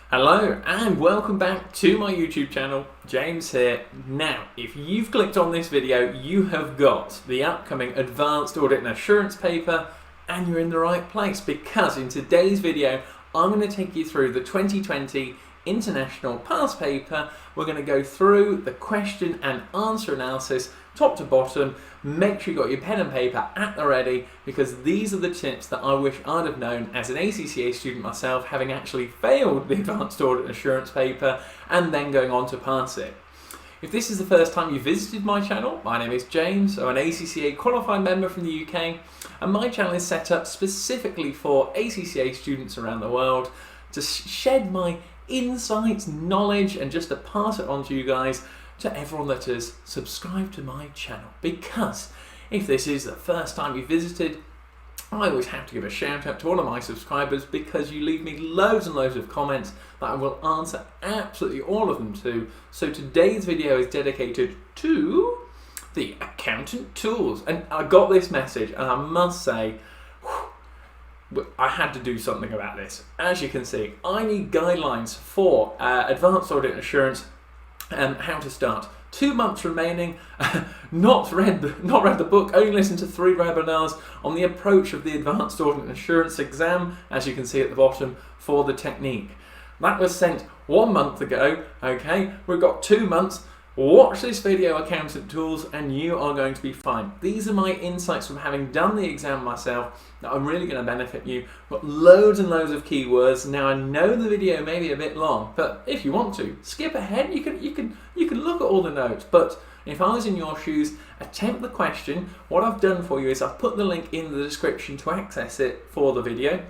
Hello and welcome back to my YouTube channel. James here. Now, if you've clicked on this video, you have got the upcoming Advanced Audit and Assurance paper, and you're in the right place, because in today's video I'm going to take you through the 2020 International Past paper. We're going to go through the question and answer analysis top to bottom. Make sure you got your pen and paper at the ready, because these are the tips that I wish I'd have known as an ACCA student myself, having actually failed the Advanced Audit and Assurance paper and then going on to pass it. If this is the first time you visited my channel, my name is James. I'm an ACCA qualified member from the UK, and my channel is set up specifically for ACCA students around the world to shed my insights, knowledge, and just to pass it on to you guys, to everyone that has subscribed to my channel. Because if this is the first time you visited, I always have to give a shout out to all of my subscribers, because you leave me loads and loads of comments that I will answer absolutely all of them to. So today's video is dedicated to the accountant tools, and I got this message and I must say, I had to do something about this. As you can see, I need guidelines for Advanced Audit and Assurance and how to start. 2 months remaining. Not read the book, only listened to 3 webinars on the approach of the Advanced Audit and Assurance exam, as you can see at the bottom, for the technique. That was sent 1 month ago. Okay, we've got 2 months. Watch this video, Accountant Tools, and you are going to be fine. These are my insights from having done the exam myself that I'm really going to benefit you. Got loads and loads of keywords. Now I know the video may be a bit long, but if you want to skip ahead, you can look at all the notes. But if I was in your shoes, attempt the question. What I've done for you is I've put the link in the description to access it for the video,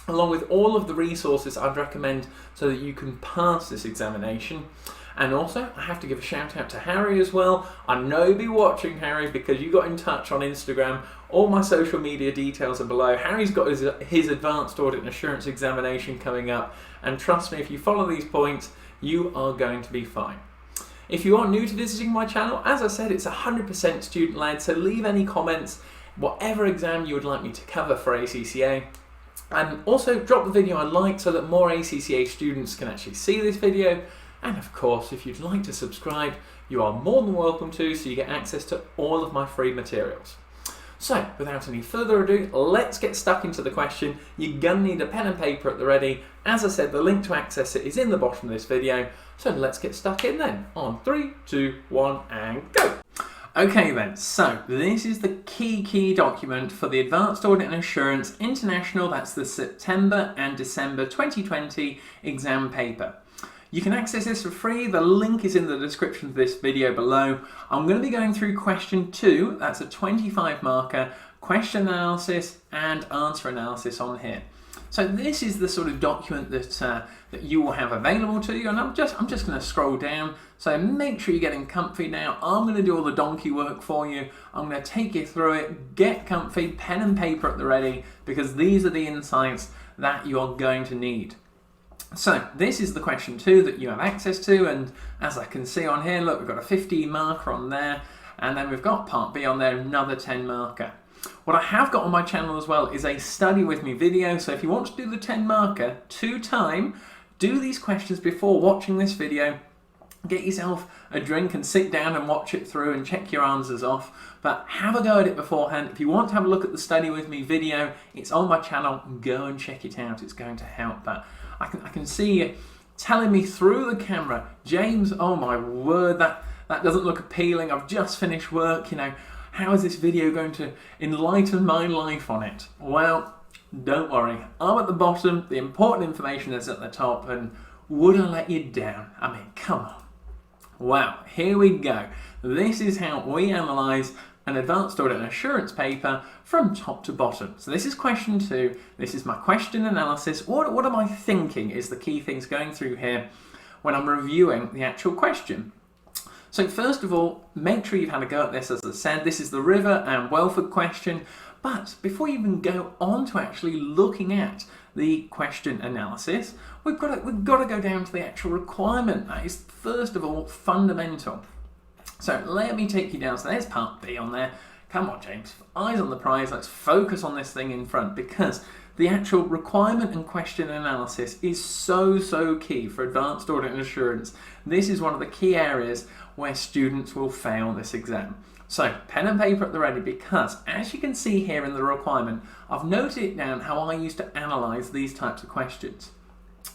along with all of the resources I'd recommend so that you can pass this examination. And also, I have to give a shout out to Harry as well. I know you'll be watching, Harry, because you got in touch on Instagram. All my social media details are below. Harry's got his Advanced Audit and Assurance examination coming up. And trust me, if you follow these points, you are going to be fine. If you are new to visiting my channel, as I said, it's 100% student-led, so leave any comments, whatever exam you would like me to cover for ACCA. And also drop the video a like so that more ACCA students can actually see this video. And of course, if you'd like to subscribe, you are more than welcome to, so you get access to all of my free materials. So, without any further ado, let's get stuck into the question. You're gonna need a pen and paper at the ready. As I said, the link to access it is in the bottom of this video. So let's get stuck in then. On 3, 2, 1, and go. Okay then, so this is the key document for the Advanced Audit and Assurance International. That's the September and December 2020 exam paper. You can access this for free. The link is in the description of this video below. I'm going to be going through question 2. That's a 25 marker question analysis and answer analysis on here. So this is the sort of document that you will have available to you, and I'm just going to scroll down. So make sure you're getting comfy now. I'm going to do all the donkey work for you. I'm going to take you through it. Get comfy, pen and paper at the ready, because these are the insights that you are going to need. So this is the question 2 that you have access to, and as I can see on here, look, we've got a 15 marker on there, and then we've got part B on there, another 10 marker. What I have got on my channel as well is a study with me video, so if you want to do the 10 marker 2 time, do these questions before watching this video. Get yourself a drink and sit down and watch it through and check your answers off, but have a go at it beforehand. If you want to have a look at the study with me video, it's on my channel. Go and check it out, it's going to help. But I can see you telling me through the camera, James, oh my word, that doesn't look appealing. I've just finished work, you know, how is this video going to enlighten my life on it? Well, don't worry, I'm at the bottom, the important information is at the top, and would I let you down? I mean, come on. Wow, here we go. This is how we analyse an Advanced Audit and Assurance paper from top to bottom. So this is question 2. This is my question analysis. What am I thinking is the key things going through here when I'm reviewing the actual question. So first of all, make sure you've had a go at this. As I said, this is the River and Welford question. But before you even go on to actually looking at the question analysis, we've got to go down to the actual requirement. That is, first of all, fundamental. So let me take you down. So there's part B on there. Come on, James. Eyes on the prize. Let's focus on this thing in front, because The actual requirement and question analysis is so key for advanced audit and assurance. This is one of the key areas where students will fail this exam. So pen and paper at the ready, because as you can see here in the requirement, I've noted it down how I used to analyse these types of questions.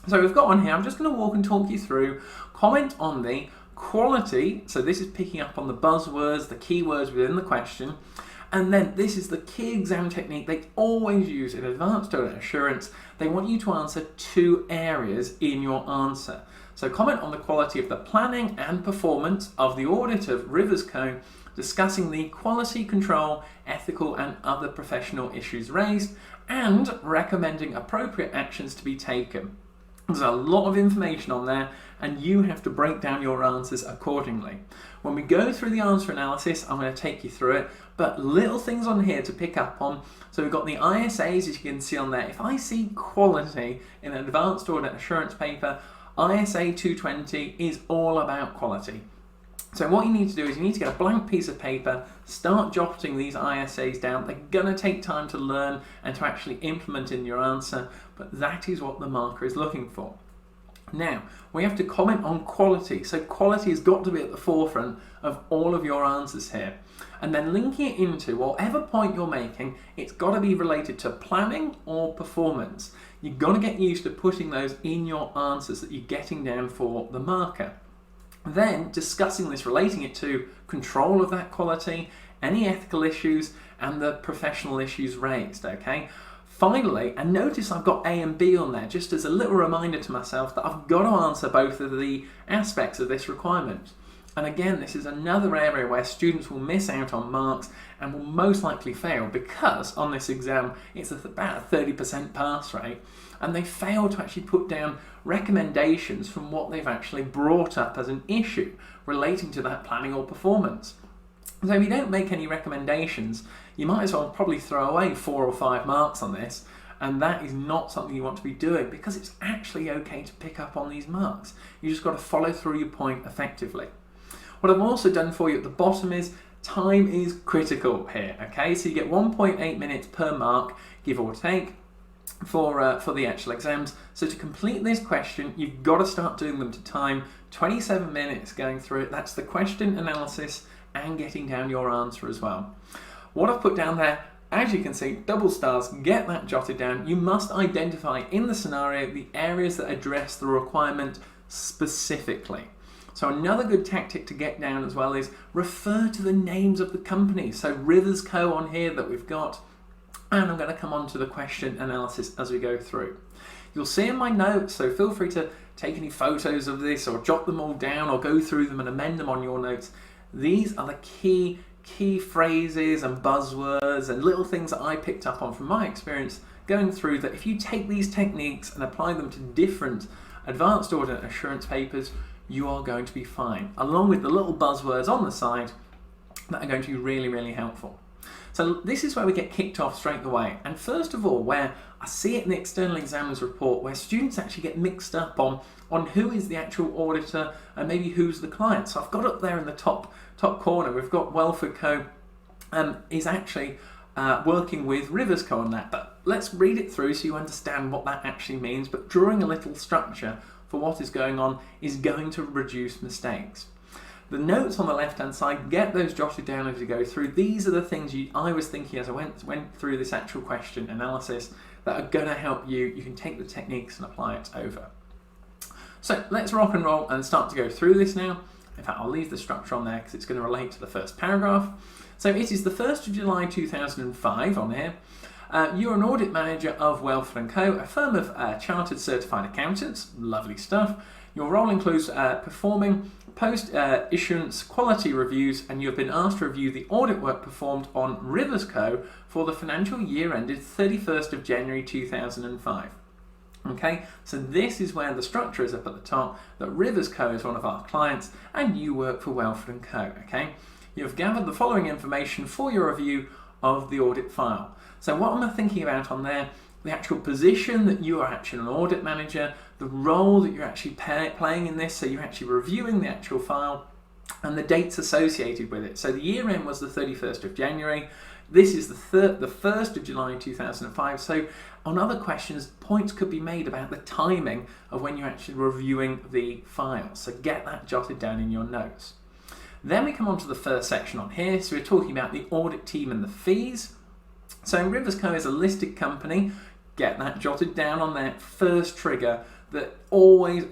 So we've got on here, I'm just going to walk and talk you through, comment on the quality, so this is picking up on the buzzwords, the keywords within the question, and then this is the key exam technique they always use in advanced audit assurance. They want you to answer 2 areas in your answer. So comment on the quality of the planning and performance of the audit of Rivers Co, discussing the quality control, ethical and other professional issues raised, and recommending appropriate actions to be taken. There's a lot of information on there, and you have to break down your answers accordingly. When we go through the answer analysis, I'm going to take you through it, but little things on here to pick up on. So we've got the ISAs, as you can see on there. If I see quality in an advanced audit assurance paper, ISA 220 is all about quality. So what you need to do is you need to get a blank piece of paper, start jotting these ISAs down. They're going to take time to learn and to actually implement in your answer, but that is what the marker is looking for. Now, we have to comment on quality. So quality has got to be at the forefront of all of your answers here. And then linking it into whatever point you're making, it's got to be related to planning or performance. You've got to get used to putting those in your answers that you're getting down for the marker. Then discussing this, relating it to control of that quality, any ethical issues, and the professional issues raised, okay? Finally, and notice I've got A and B on there, just as a little reminder to myself that I've got to answer both of the aspects of this requirement. And again, this is another area where students will miss out on marks and will most likely fail, because on this exam it's about a 30% pass rate, and they fail to actually put down recommendations from what they've actually brought up as an issue relating to that planning or performance. So if you don't make any recommendations, you might as well probably throw away 4 or 5 marks on this, and that is not something you want to be doing, because it's actually okay to pick up on these marks. You just got to follow through your point effectively. What I've also done for you at the bottom is time is critical here, okay? So you get 1.8 minutes per mark, give or take, for the actual exams. So to complete this question, you've got to start doing them to time, 27 minutes going through it. That's the question analysis and getting down your answer as well. What I've put down there, as you can see, double stars, get that jotted down. You must identify in the scenario the areas that address the requirement specifically. So another good tactic to get down as well is refer to the names of the companies. So Rivers Co on here that we've got, and I'm going to come on to the question analysis as we go through. You'll see in my notes, so feel free to take any photos of this or jot them all down or go through them and amend them on your notes. These are the key phrases and buzzwords and little things that I picked up on from my experience going through, that if you take these techniques and apply them to different advanced audit assurance papers, you are going to be fine, along with the little buzzwords on the side that are going to be really helpful. So this is where we get kicked off straight away. And first of all, where I see it in the external examiners report, where students actually get mixed up on who is the actual auditor and maybe who's the client. So I've got up there in the top corner, we've got Welford Co is actually working with Rivers Co on that. But let's read it through so you understand what that actually means. But drawing a little structure for what is going on is going to reduce mistakes. The notes on the left hand side, get those jotted down as you go through. These are the things I was thinking as I went through this actual question analysis that are going to help you. You can take the techniques and apply it over. So let's rock and roll and start to go through this now. In fact, I'll leave the structure on there because it's going to relate to the first paragraph. So it is the 1st of July 2005 on here. You're an audit manager of Welford & Co, a firm of chartered certified accountants. Lovely stuff. Your role includes performing post-issuance quality reviews, and you have been asked to review the audit work performed on Rivers Co for the financial year ended 31st of January 2005. Okay, so this is where the structure is up at the top, that Rivers Co is one of our clients and you work for Welford & Co. Okay, you have gathered the following information for your review of the audit file. So what am I thinking about on there? The actual position that you are actually an audit manager, the role that you're actually playing in this, so you're actually reviewing the actual file, and the dates associated with it. So the year end was the 31st of January. This is the 1st of July 2005, so on other questions, points could be made about the timing of when you're actually reviewing the files, so get that jotted down in your notes. Then we come on to the first section on here, so we're talking about the audit team and the fees. So Rivers Co is a listed company, get that jotted down on that first trigger that always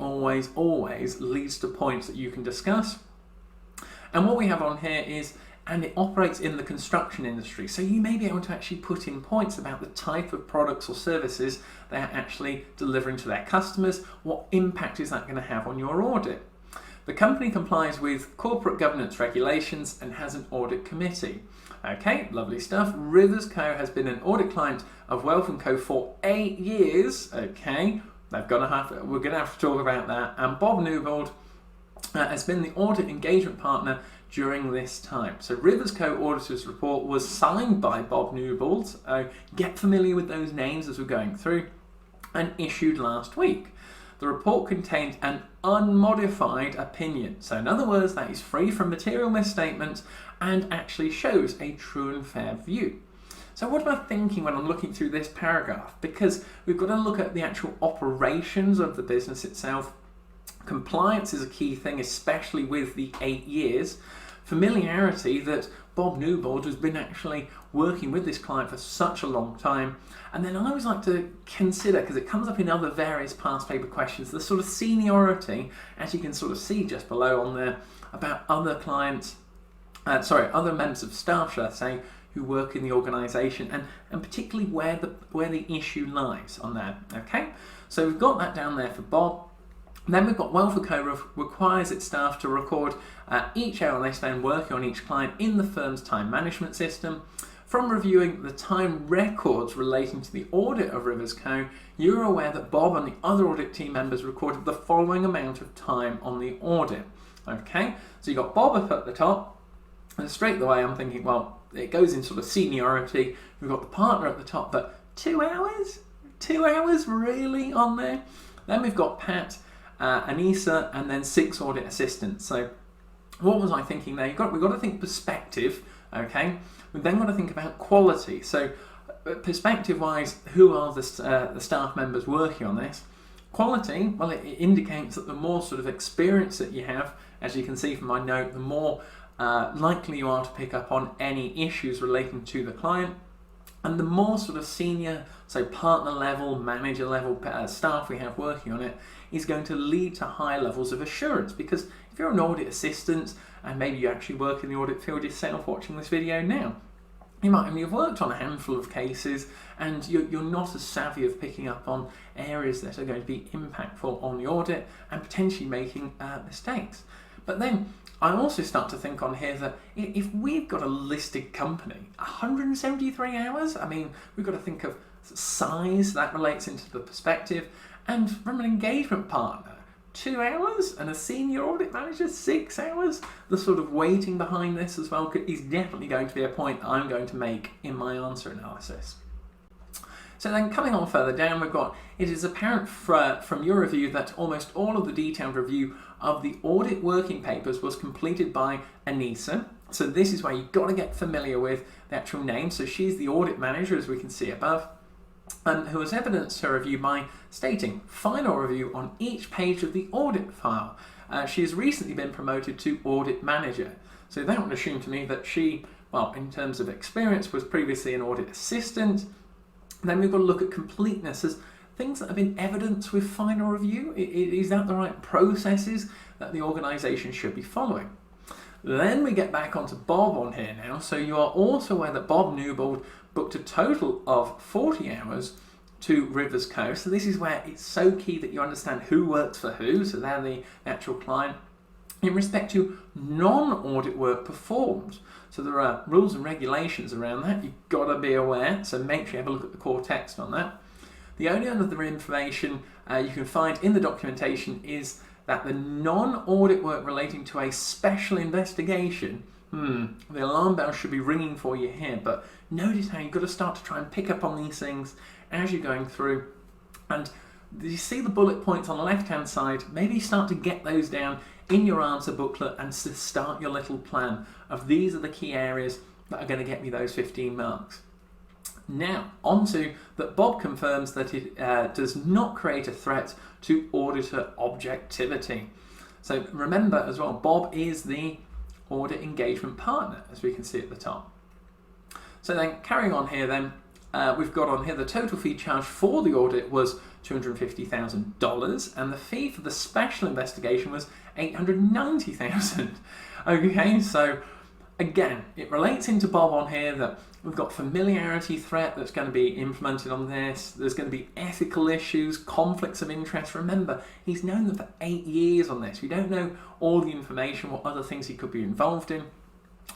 leads to points that you can discuss. And what we have on here is, and it operates in the construction industry, so you may be able to actually put in points about the type of products or services they are actually delivering to their customers. What impact is that going to have on your audit? The company complies with corporate governance regulations and has an audit committee. Okay, lovely stuff. Rivers Co has been an audit client of Wealth & Co for 8 years. Okay, we're going to have to talk about that. And Bob Newbold has been the audit engagement partner during this time. So Rivers Co auditor's report was signed by Bob Newbold. Get familiar with those names as we're going through, and issued last week. The report contained an unmodified opinion. So in other words, that is free from material misstatements and actually shows a true and fair view. So what am I thinking when I'm looking through this paragraph? Because we've got to look at the actual operations of the business itself. Compliance is a key thing, especially with the 8 years. Familiarity that Bob Newbold has been actually working with this client for such a long time. And then I always like to consider, because it comes up in other various past paper questions, the sort of seniority, as you can sort of see just below on there, about other clients, other members of staff, shall I say, who work in the organisation, and particularly where the issue lies on there. Okay, so we've got that down there for Bob. Then we've got Wealth & Co requires its staff to record each hour they spend working on each client in the firm's time management system. From reviewing the time records relating to the audit of Rivers Co, you're aware that Bob and the other audit team members recorded the following amount of time on the audit. Okay, so you've got Bob up at the top, and straight away I'm thinking, well, it goes in sort of seniority. We've got the partner at the top, but 2 hours? 2 hours really on there? Then we've got Pat, Anissa, and then 6 audit assistants. So what was I thinking there? We've got to think perspective, okay? We've then got to think about quality. So perspective-wise, who are the staff members working on this? Quality, well, it indicates that the more sort of experience that you have, as you can see from my note, the more likely you are to pick up on any issues relating to the client. And the more sort of senior, so partner level, manager level staff we have working on it, is going to lead to high levels of assurance. Because if you're an audit assistant, and maybe you actually work in the audit field yourself watching this video now, you might only have worked on a handful of cases, and you're not as savvy of picking up on areas that are going to be impactful on the audit and potentially making mistakes. But then I also start to think on here that if we've got a listed company, 173 hours, I mean, we've got to think of size, that relates into the perspective, and from an engagement partner, 2 hours, and a senior audit manager, 6 hours. The sort of weighting behind this as well is definitely going to be a point that I'm going to make in my answer analysis. So then coming on further down, we've got, it is apparent from your review that almost all of the detailed review of the audit working papers was completed by Anissa. So this is where you've got to get familiar with the actual name. So she's the audit manager, as we can see above, and who has evidenced her review by stating, final review on each page of the audit file. She has recently been promoted to audit manager. So that would assume to me that she, well, in terms of experience, was previously an audit assistant. Then we've got to look at completeness as things that have been evidenced with final review. Is that the right processes that the organisation should be following? Then we get back onto Bob on here now. So you are also aware that Bob Newbold booked a total of 40 hours to Rivers Co. So this is where it's so key that you understand who works for who, so they're the actual client, in respect to non-audit work performed. So there are rules and regulations around that. You've got to be aware, so make sure you have a look at the core text on that. The only other information you can find in the documentation is that the non-audit work relating to a special investigation, the alarm bell should be ringing for you here, but notice how you've got to start to try and pick up on these things as you're going through. And you see the bullet points on the left-hand side, maybe start to get those down in your answer booklet and to start your little plan of these are the key areas that are going to get me those 15 marks. Now, onto that Bob confirms that it does not create a threat to auditor objectivity. So remember as well, Bob is the audit engagement partner, as we can see at the top. So then, carrying on here then, we've got on here the total fee charged for the audit was $250,000, and the fee for the special investigation was $890,000. Okay, so again, it relates into Bob on here that we've got familiarity threat that's going to be implemented on this. There's going to be ethical issues, conflicts of interest. Remember, he's known them for 8 years on this. We don't know all the information, what other things he could be involved in.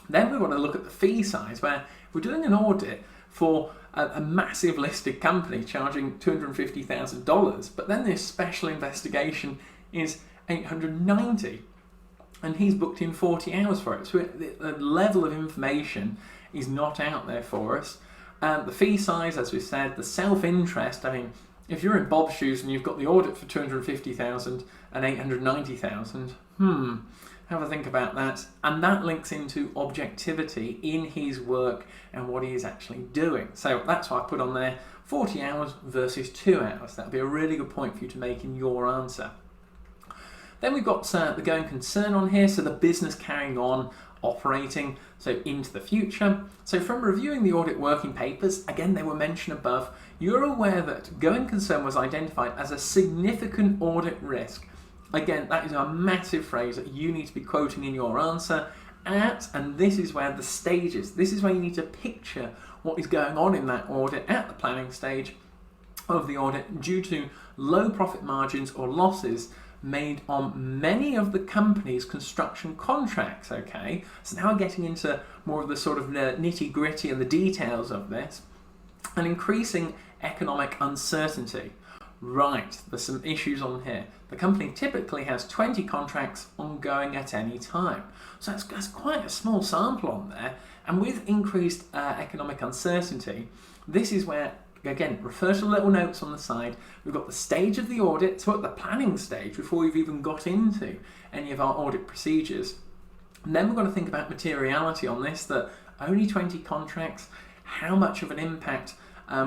Then we want to look at the fee size, where we're doing an audit for a massive listed company charging $250,000, but then this special investigation is $890,000. And he's booked in 40 hours for it. So the level of information is not out there for us. The fee size, as we said, the self-interest. I mean, if you're in Bob's shoes and you've got the audit for $250,000 and $890,000, have a think about that. And that links into objectivity in his work and what he is actually doing. So that's why I put on there 40 hours versus 2 hours. That'd be a really good point for you to make in your answer. Then we've got the going concern on here, so the business carrying on, operating, so into the future. So from reviewing the audit working papers, again they were mentioned above, you're aware that going concern was identified as a significant audit risk. Again, that is a massive phrase that you need to be quoting in your answer and this is where the stages, this is where you need to picture what is going on in that audit at the planning stage of the audit due to low profit margins or losses made on many of the company's construction contracts, okay? So now we're getting into more of the sort of nitty-gritty and the details of this. And increasing economic uncertainty. Right, there's some issues on here. The company typically has 20 contracts ongoing at any time. So that's quite a small sample on there. And with increased economic uncertainty, this is where, again, refer to the little notes on the side. We've got the stage of the audit, so at the planning stage, before we've even got into any of our audit procedures. And then we're going to think about materiality on this, that only 20 contracts, how much of an impact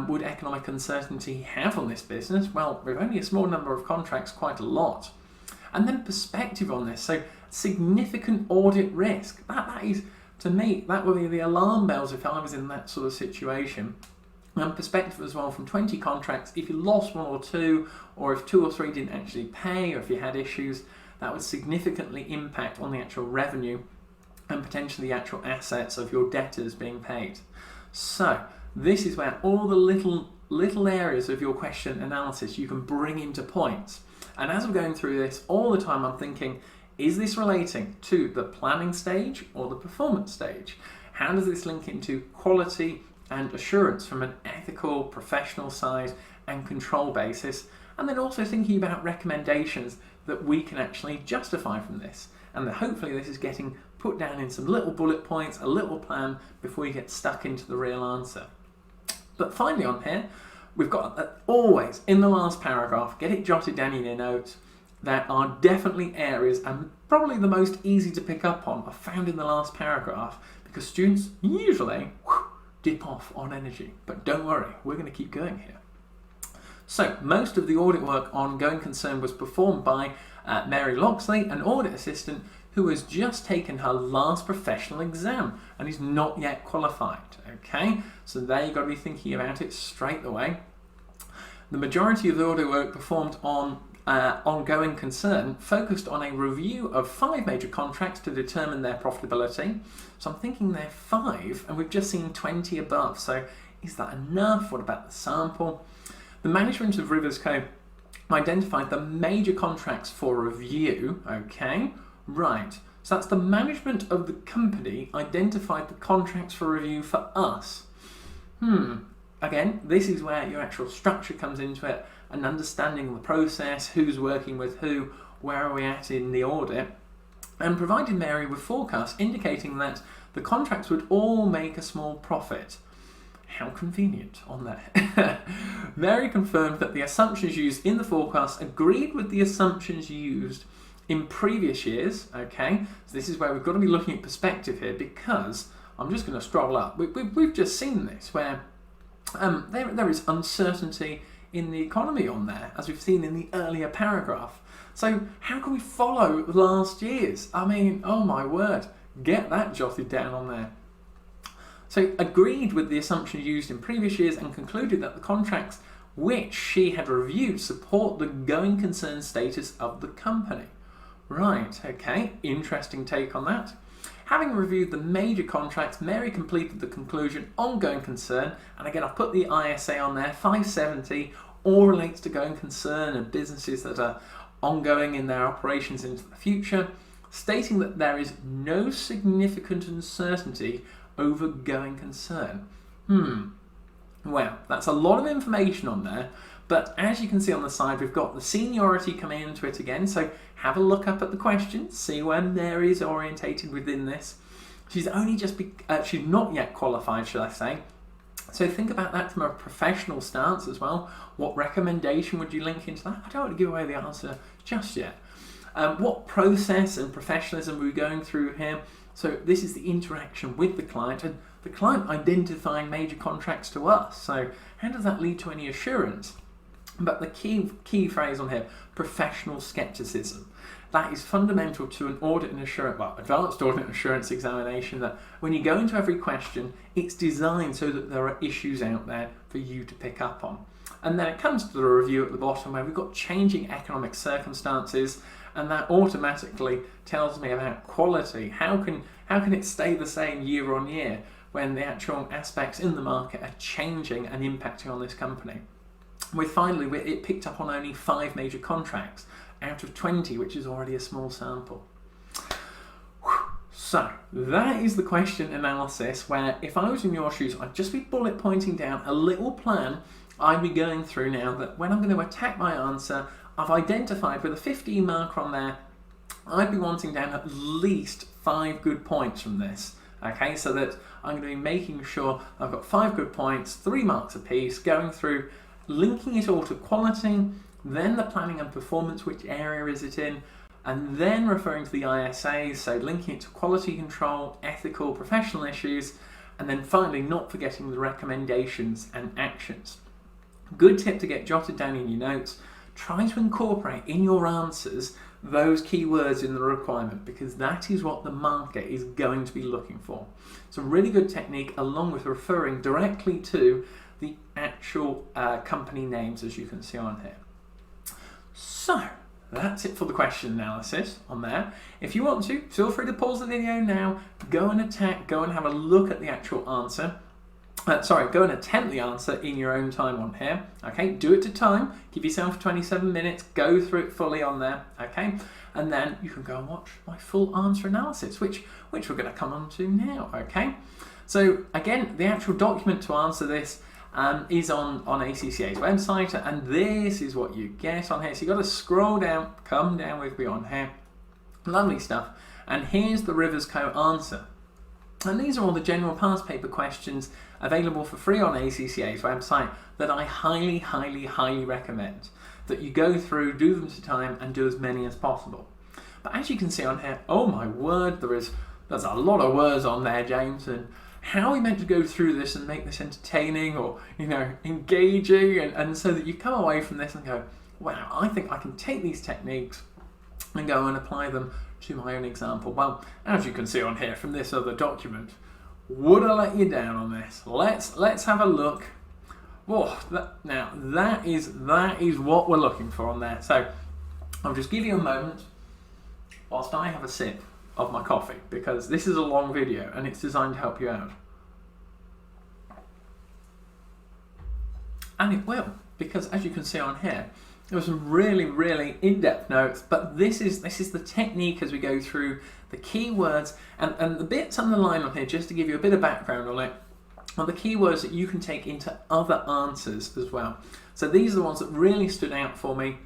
would economic uncertainty have on this business? Well, with only a small number of contracts, quite a lot. And then perspective on this, so significant audit risk. That is, to me, that would be the alarm bells if I was in that sort of situation. And perspective as well, from 20 contracts, if you lost 1 or 2, or if 2 or 3 didn't actually pay, or if you had issues, that would significantly impact on the actual revenue and potentially the actual assets of your debtors being paid. So this is where all the little areas of your question analysis you can bring into points. And as I'm going through this, all the time I'm thinking, is this relating to the planning stage or the performance stage? How does this link into quality and assurance from an ethical, professional side and control basis? And then also thinking about recommendations that we can actually justify from this. And that hopefully this is getting put down in some little bullet points, a little plan before you get stuck into the real answer. But finally on here, we've got always in the last paragraph, get it jotted down in your notes, there are definitely areas, and probably the most easy to pick up on, are found in the last paragraph, because students usually dip off on energy. But don't worry, we're going to keep going here. So most of the audit work on going concern was performed by Mary Loxley, an audit assistant who has just taken her last professional exam and is not yet qualified. Okay, so there you've got to be thinking about it straight away. The majority of the audit work performed on ongoing concern focused on a review of 5 major contracts to determine their profitability. So I'm thinking they're 5 and we've just seen 20 above. So is that enough? What about the sample? The management of Rivers Co. identified the major contracts for review. Okay, right. So that's the management of the company identified the contracts for review for us. Again, this is where your actual structure comes into it, and understanding the process, who's working with who, where are we at in the audit, and provided Mary with forecasts indicating that the contracts would all make a small profit. How convenient on that. Mary confirmed that the assumptions used in the forecast agreed with the assumptions used in previous years. Okay, so this is where we've got to be looking at perspective here, because I'm just going to scroll up. We've just seen this where there is uncertainty in the economy on there, as we've seen in the earlier paragraph. So how can we follow last year's? I mean, oh my word, get that jotted down on there. So agreed with the assumptions used in previous years and concluded that the contracts which she had reviewed support the going concern status of the company. Right, okay, interesting take on that. Having reviewed the major contracts, Mary completed the conclusion on going concern, and again I've put the ISA on there, 570, all relates to going concern and businesses that are ongoing in their operations into the future, stating that there is no significant uncertainty over going concern. Well, that's a lot of information on there, but as you can see on the side, we've got the seniority coming into it again, so have a look up at the question, see where Mary is orientated within this. She's only she's not yet qualified, should I say. So think about that from a professional stance as well. What recommendation would you link into that? I don't want to give away the answer just yet. What process and professionalism are we going through here? So this is the interaction with the client and the client identifying major contracts to us. So how does that lead to any assurance? But the key phrase on here, professional skepticism. That is fundamental to an audit and assurance, advanced audit and assurance examination, that when you go into every question, it's designed so that there are issues out there for you to pick up on. And then it comes to the review at the bottom where we've got changing economic circumstances, and that automatically tells me about quality. How can it stay the same year on year when the actual aspects in the market are changing and impacting on this company? Finally, it picked up on only 5 major contracts out of 20, which is already a small sample. So that is the question analysis, where if I was in your shoes, I'd just be bullet pointing down a little plan I'd be going through now, that when I'm going to attack my answer, I've identified with a 15 marker on there, I'd be wanting down at least 5 good points from this. Okay, so that I'm going to be making sure I've got 5 good points, 3 marks apiece, going through, linking it all to quality, then the planning and performance, which area is it in, and then referring to the ISAs, so linking it to quality control, ethical, professional issues, and then finally not forgetting the recommendations and actions. Good tip to get jotted down in your notes, try to incorporate in your answers those keywords in the requirement, because that is what the market is going to be looking for. It's a really good technique, along with referring directly to the actual company names, as you can see on here. So that's it for the question analysis on there. If you want to, feel free to pause the video now, go and have a look at the actual answer. Go and attempt the answer in your own time on here. Okay, do it to time, give yourself 27 minutes, go through it fully on there, okay? And then you can go and watch my full answer analysis, which we're going to come on to now, okay? So again, the actual document to answer this is on ACCA's website, and this is what you get on here. So you've got to scroll down, come down with me on here. Lovely stuff. And here's the Rivers Co answer. And these are all the general past paper questions available for free on ACCA's website that I highly, highly, highly recommend that you go through, do them to time, and do as many as possible. But as you can see on here, oh my word, there's a lot of words on there, James, and how are we meant to go through this and make this entertaining or, engaging, and so that you come away from this and go, wow, I think I can take these techniques and go and apply them to my own example. Well, as you can see on here from this other document, would I let you down on this? Let's have a look. That is what we're looking for on there. So I'll just give you a moment whilst I have a sip of my coffee, because this is a long video and it's designed to help you out. And it will, because as you can see on here, there were some really, really in-depth notes, but this is the technique as we go through the keywords and the bits underlined on here, just to give you a bit of background on it, are the keywords that you can take into other answers as well. So these are the ones that really stood out for me,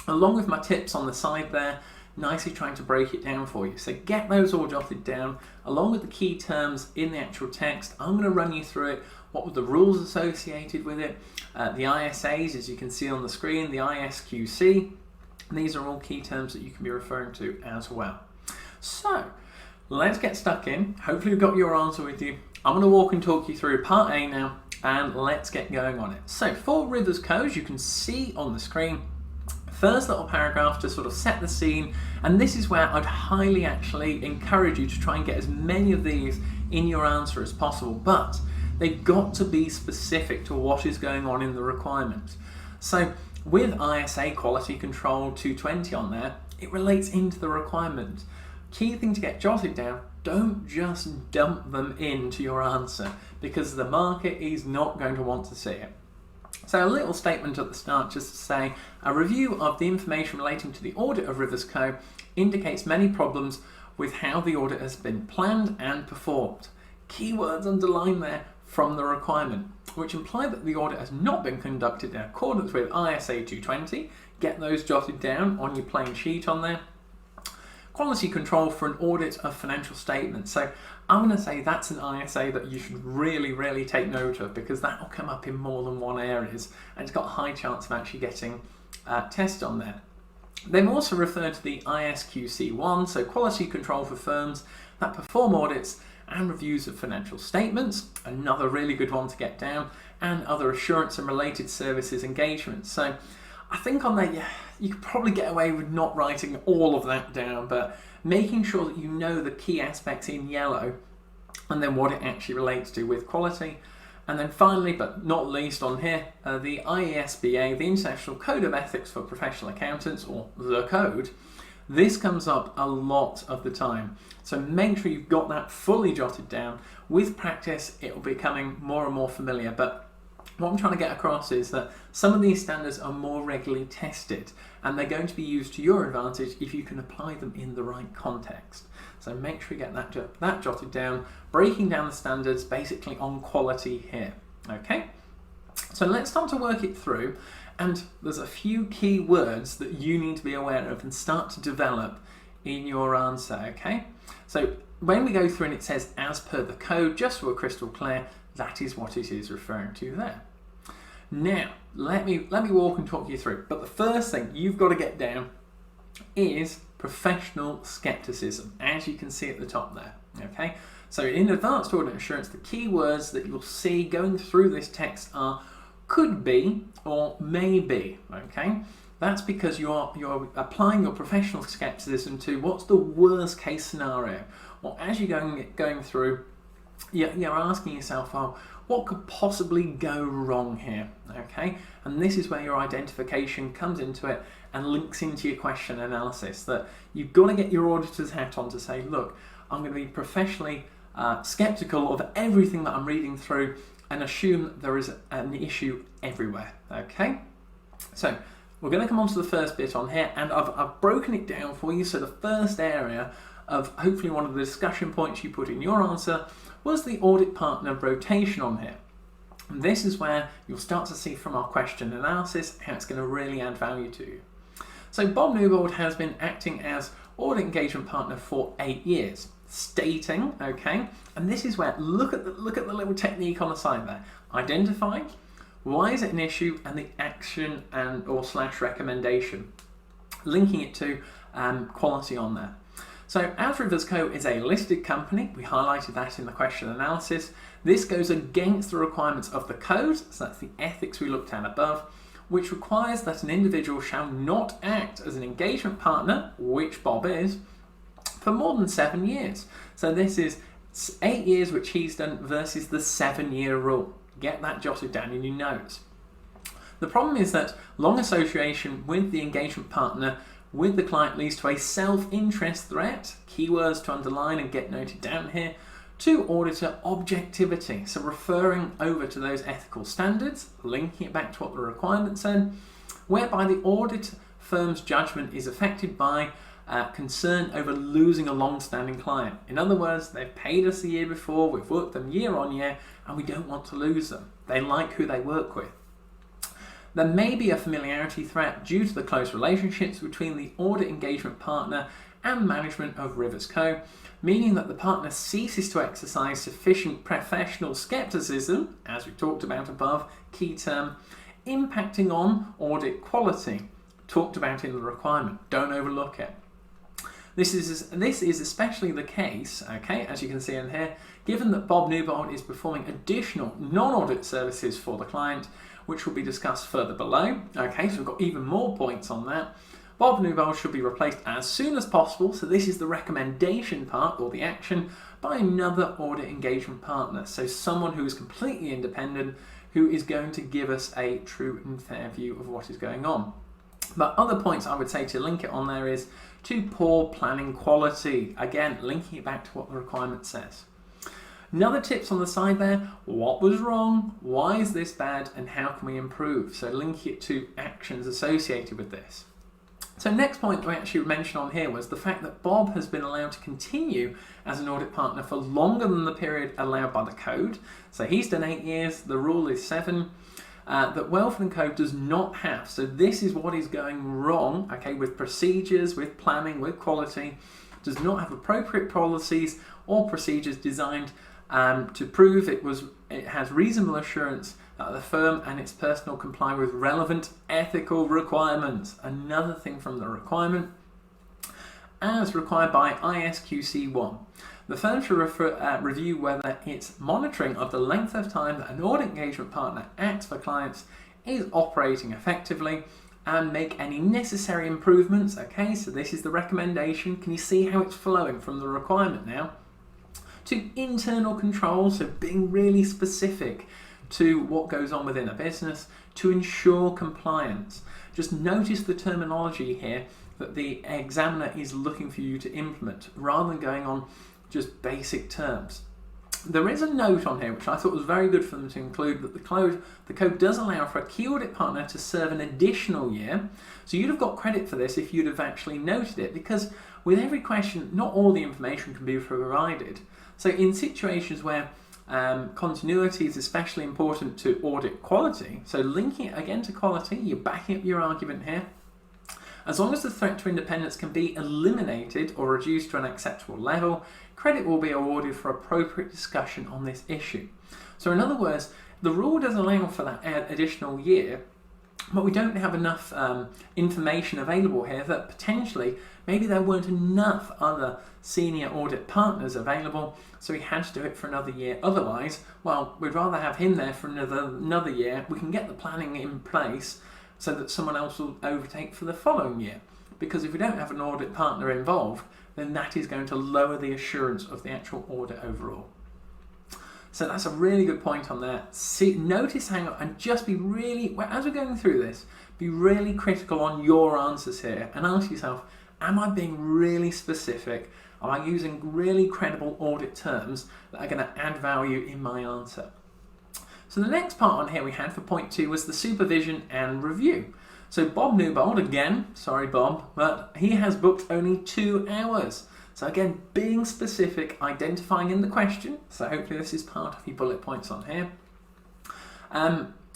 along with my tips on the side there, nicely trying to break it down for you. So get those all jotted down, along with the key terms in the actual text. I'm going to run you through it. What were the rules associated with it? The ISAs, as you can see on the screen, the ISQC. These are all key terms that you can be referring to as well. So let's get stuck in. Hopefully you've got your answer with you. I'm going to walk and talk you through part A now, and let's get going on it. So for Rivers Co, as you can see on the screen, first little paragraph to sort of set the scene, and this is where I'd highly actually encourage you to try and get as many of these in your answer as possible, but they've got to be specific to what is going on in the requirement. So with ISA Quality Control 220 on there, it relates into the requirement. Key thing to get jotted down, don't just dump them into your answer because the market is not going to want to see it. So a little statement at the start just to say, a review of the information relating to the audit of Rivers Co indicates many problems with how the audit has been planned and performed. Keywords underlined there from the requirement, which imply that the audit has not been conducted in accordance with ISA 220. Get those jotted down on your plain sheet on there. Quality control for an audit of financial statements. So I'm going to say that's an ISA that you should really take note of because that will come up in more than one areas and it's got a high chance of actually getting tested on there. They've also referred to the ISQC1, so quality control for firms that perform audits and reviews of financial statements, another really good one to get down, and other assurance and related services engagements. So I think on there, you could probably get away with not writing all of that down, but making sure that you know the key aspects in yellow and then what it actually relates to with quality. And then finally, but not least on here, the IESBA, the International Code of Ethics for Professional Accountants, or the code. This comes up a lot of the time. So make sure you've got that fully jotted down. With practice, it will be becoming more and more familiar. But what I'm trying to get across is that some of these standards are more regularly tested and they're going to be used to your advantage if you can apply them in the right context. So make sure you get that jotted down, breaking down the standards basically on quality here. Okay, so let's start to work it through, and there's a few key words that you need to be aware of and start to develop in your answer. Okay, so when we go through and it says as per the code, just so we're crystal clear, that is what it is referring to there. Now, let me walk and talk you through. But the first thing you've got to get down is professional skepticism, as you can see at the top there. Okay, so in advanced audit assurance, the key words that you'll see going through this text are could be or may be. Okay, that's because you're applying your professional skepticism to what's the worst case scenario. Well, as you're going through, you're asking yourself, oh, what could possibly go wrong here? Okay, and this is where your identification comes into it and links into your question analysis, that you've got to get your auditor's hat on to say, look, I'm going to be professionally skeptical of everything that I'm reading through and assume that there is an issue everywhere. Okay, so we're going to come on to the first bit on here, and I've broken it down for you. So the first area of hopefully one of the discussion points you put in your answer was the audit partner rotation on here. And this is where you'll start to see from our question analysis how it's going to really add value to you. So Bob Newbold has been acting as audit engagement partner for 8 years, stating, okay, and this is where, look at the little technique on the side there. Identify, why is it an issue, and the action and or / recommendation, linking it to quality on there. So as Rivers Co is a listed company, we highlighted that in the question analysis. This goes against the requirements of the code, so that's the ethics we looked at above, which requires that an individual shall not act as an engagement partner, which Bob is, for more than 7 years. So this is 8 years which he's done versus the 7-year rule. Get that jotted down in your notes. The problem is that long association with the engagement partner with the client leads to a self-interest threat, keywords to underline and get noted down here, to auditor objectivity. So referring over to those ethical standards, linking it back to what the requirement said, whereby the audit firm's judgment is affected by concern over losing a long-standing client. In other words, they've paid us the year before, we've worked them year on year, and we don't want to lose them. They like who they work with. There may be a familiarity threat due to the close relationships between the audit engagement partner and management of Rivers Co, meaning that the partner ceases to exercise sufficient professional skepticism, as we talked about above, key term, impacting on audit quality, talked about in the requirement. Don't overlook it. This is especially the case, okay, as you can see in here, given that Bob Newbold is performing additional non-audit services for the client, which will be discussed further below. Okay, so we've got even more points on that. Bob Newbold should be replaced as soon as possible, so this is the recommendation part, or the action, by another audit engagement partner. So someone who is completely independent, who is going to give us a true and fair view of what is going on. But other points I would say to link it on there is to poor planning quality. Again, linking it back to what the requirement says. Another tips on the side there, what was wrong, why is this bad, and how can we improve? So link it to actions associated with this. So next point we actually mentioned on here was the fact that Bob has been allowed to continue as an audit partner for longer than the period allowed by the code. So he's done 8 years, the rule is 7. That Welford & Co does not have. So this is what is going wrong, okay, with procedures, with planning, with quality. Does not have appropriate policies or procedures designed to prove it has reasonable assurance that the firm and its personnel comply with relevant ethical requirements. Another thing from the requirement, as required by ISQC 1. The firm should review whether its monitoring of the length of time that an audit engagement partner acts for clients is operating effectively and make any necessary improvements. Okay, so this is the recommendation. Can you see how it's flowing from the requirement now? To internal controls, so being really specific to what goes on within a business to ensure compliance. Just notice the terminology here that the examiner is looking for you to implement rather than going on just basic terms. There is a note on here which I thought was very good for them to include, that the code does allow for a key audit partner to serve an additional year. So you'd have got credit for this if you'd have actually noted it, because with every question not all the information can be provided. So in situations where continuity is especially important to audit quality, so linking it again to quality, you're backing up your argument here. As long as the threat to independence can be eliminated or reduced to an acceptable level, credit will be awarded for appropriate discussion on this issue. So in other words, the rule does allow for that additional year, but we don't have enough information available here that potentially maybe there weren't enough other senior audit partners available, so he had to do it for another year. Otherwise, well, we'd rather have him there for another year. We can get the planning in place so that someone else will overtake for the following year. Because if we don't have an audit partner involved, then that is going to lower the assurance of the actual audit overall. So that's a really good point on there. Notice, hang on, and just be really, as we're going through this, be really critical on your answers here and ask yourself, am I being really specific? Am I using really credible audit terms that are going to add value in my answer? So the next part on here we had for point 2 was the supervision and review. So Bob Newbold, again, sorry Bob, but he has booked only 2 hours. So again, being specific, identifying in the question. So hopefully this is part of your bullet points on here.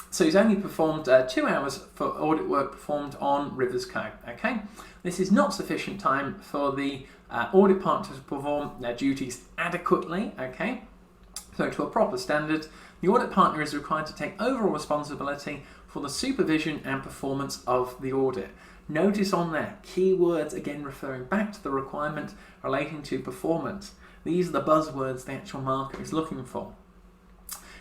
So he's only performed 2 hours for audit work performed on Rivers Co. Okay, this is not sufficient time for the audit partner to perform their duties adequately. Okay, so to a proper standard, the audit partner is required to take overall responsibility for the supervision and performance of the audit. Notice on there, keywords again referring back to the requirement relating to performance. These are the buzzwords the actual marker is looking for.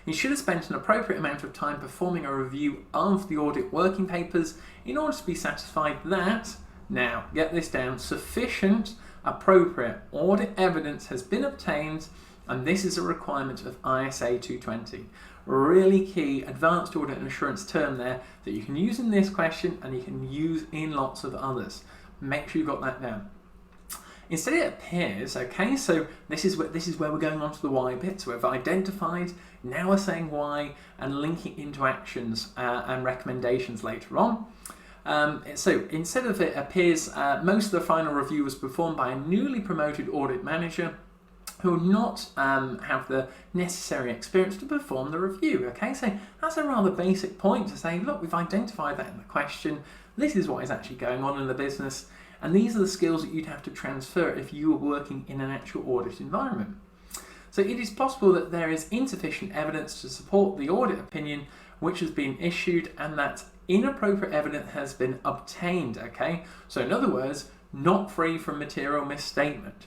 You should have spent an appropriate amount of time performing a review of the audit working papers in order to be satisfied that, now get this down, sufficient appropriate audit evidence has been obtained, and this is a requirement of ISA 220. Really key advanced audit and assurance term there that you can use in this question and you can use in lots of others. Make sure you've got that down. Instead it appears, okay, so this is where we're going on to the why bit. So we've identified, now we're saying why and linking into actions and recommendations later on. So instead of it appears, most of the final review was performed by a newly promoted audit manager who will not have the necessary experience to perform the review. Okay, so that's a rather basic point to say, look, we've identified that in the question, this is what is actually going on in the business, and these are the skills that you'd have to transfer if you were working in an actual audit environment. So it is possible that there is insufficient evidence to support the audit opinion which has been issued and that inappropriate evidence has been obtained. Okay, so in other words, not free from material misstatement.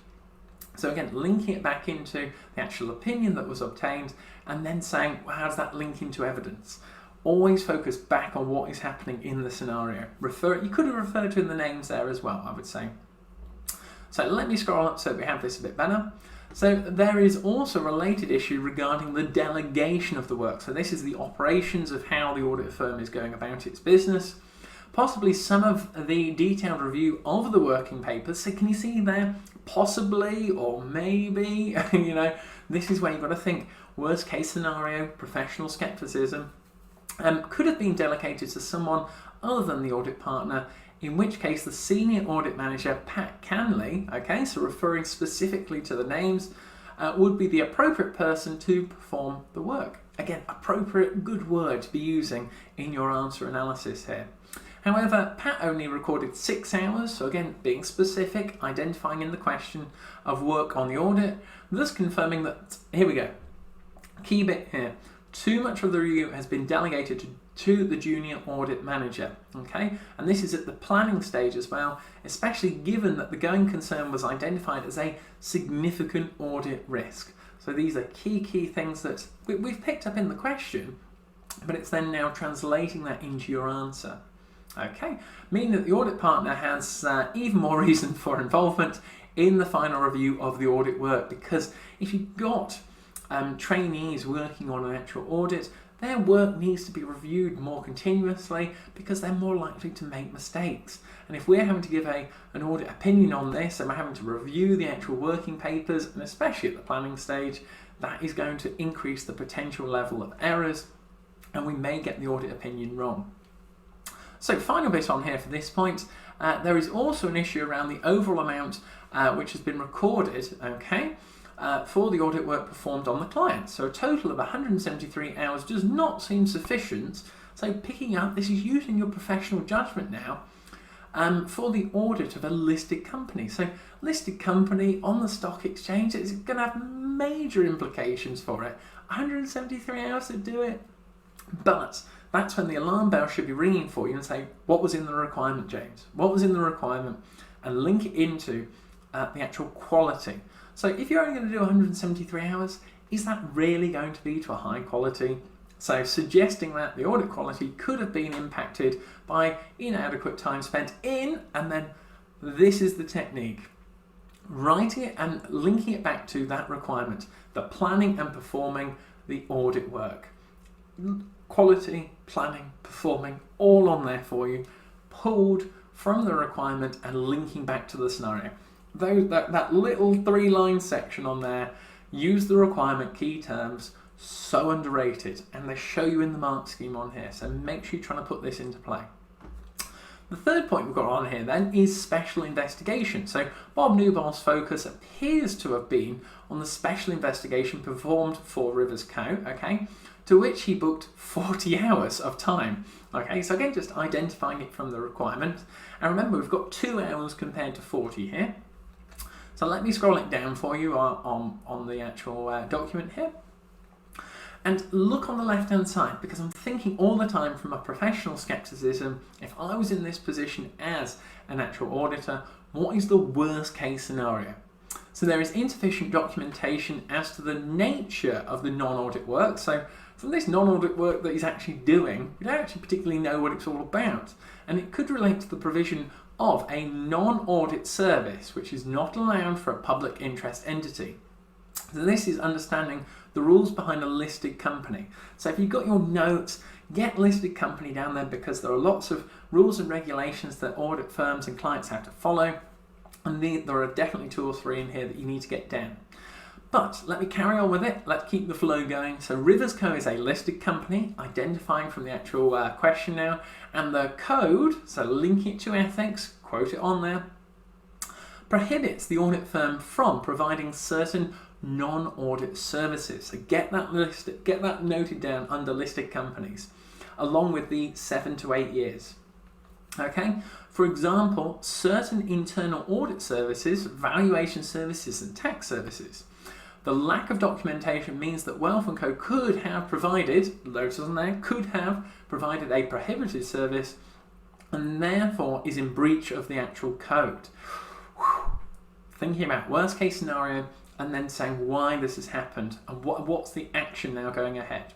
So again, linking it back into the actual opinion that was obtained and then saying, well, how does that link into evidence? Always focus back on what is happening in the scenario. You could have referred to in the names there as well, I would say. So let me scroll up so we have this a bit better. So there is also a related issue regarding the delegation of the work. So this is the operations of how the audit firm is going about its business. Possibly some of the detailed review of the working papers. So can you see there, possibly or maybe, this is where you've got to think, worst case scenario, professional skepticism, could have been delegated to someone other than the audit partner, in which case the senior audit manager, Pat Canley, okay, so referring specifically to the names, would be the appropriate person to perform the work. Again, appropriate, good word to be using in your answer analysis here. However, Pat only recorded 6 hours, so again, being specific, identifying in the question of work on the audit, thus confirming that, here we go, key bit here, too much of the review has been delegated to the junior audit manager, okay? And this is at the planning stage as well, especially given that the going concern was identified as a significant audit risk. So these are key things that we've picked up in the question, but it's then now translating that into your answer. Okay, meaning that the audit partner has even more reason for involvement in the final review of the audit work, because if you've got trainees working on an actual audit, their work needs to be reviewed more continuously because they're more likely to make mistakes. And if we're having to give an audit opinion on this and we're having to review the actual working papers, and especially at the planning stage, that is going to increase the potential level of errors, and we may get the audit opinion wrong. So final bit on here for this point, there is also an issue around the overall amount which has been recorded, okay, for the audit work performed on the client. So a total of 173 hours does not seem sufficient. So picking up, this is using your professional judgment now for the audit of a listed company. So listed company on the stock exchange, it's going to have major implications for it. 173 hours to do it. But that's when the alarm bell should be ringing for you and say, what was in the requirement, James? What was in the requirement? And link it into the actual quality. So if you're only going to do 173 hours, is that really going to be to a high quality? So suggesting that the audit quality could have been impacted by inadequate time spent in, and then this is the technique. Writing it and linking it back to that requirement, the planning and performing the audit work. Quality, planning, performing, all on there for you, pulled from the requirement and linking back to the scenario. That little 3-line section on there, use the requirement key terms, so underrated, and they show you in the mark scheme on here, so make sure you're trying to put this into play. The third point we've got on here then is special investigation. So Bob Newball's focus appears to have been on the special investigation performed for Rivers Co, okay, to which he booked 40 hours of time. Okay, so again, just identifying it from the requirement. And remember, we've got 2 hours compared to 40 here. So let me scroll it down for you on the actual document here. And look on the left-hand side, because I'm thinking all the time from a professional skepticism, if I was in this position as an actual auditor, what is the worst case scenario? So there is insufficient documentation as to the nature of the non-audit work. So from this non-audit work that he's actually doing, we don't actually particularly know what it's all about. And it could relate to the provision of a non-audit service, which is not allowed for a public interest entity. So this is understanding the rules behind a listed company. So if you've got your notes, get listed company down there, because there are lots of rules and regulations that audit firms and clients have to follow. And there are definitely 2 or 3 in here that you need to get down. But let me carry on with it. Let's keep the flow going. So Rivers Co is a listed company, identifying from the actual question now, and the code, so linking it to ethics, quote it on there, prohibits the audit firm from providing certain non-audit services. So get that noted down under listed companies, along with the 7 to 8 years. Okay, for example, certain internal audit services, valuation services and tax services. The lack of documentation means that Wealth & Co could have provided, notice on there, could have provided a prohibited service and therefore is in breach of the actual code. Thinking about worst case scenario and then saying why this has happened and what's the action now going ahead.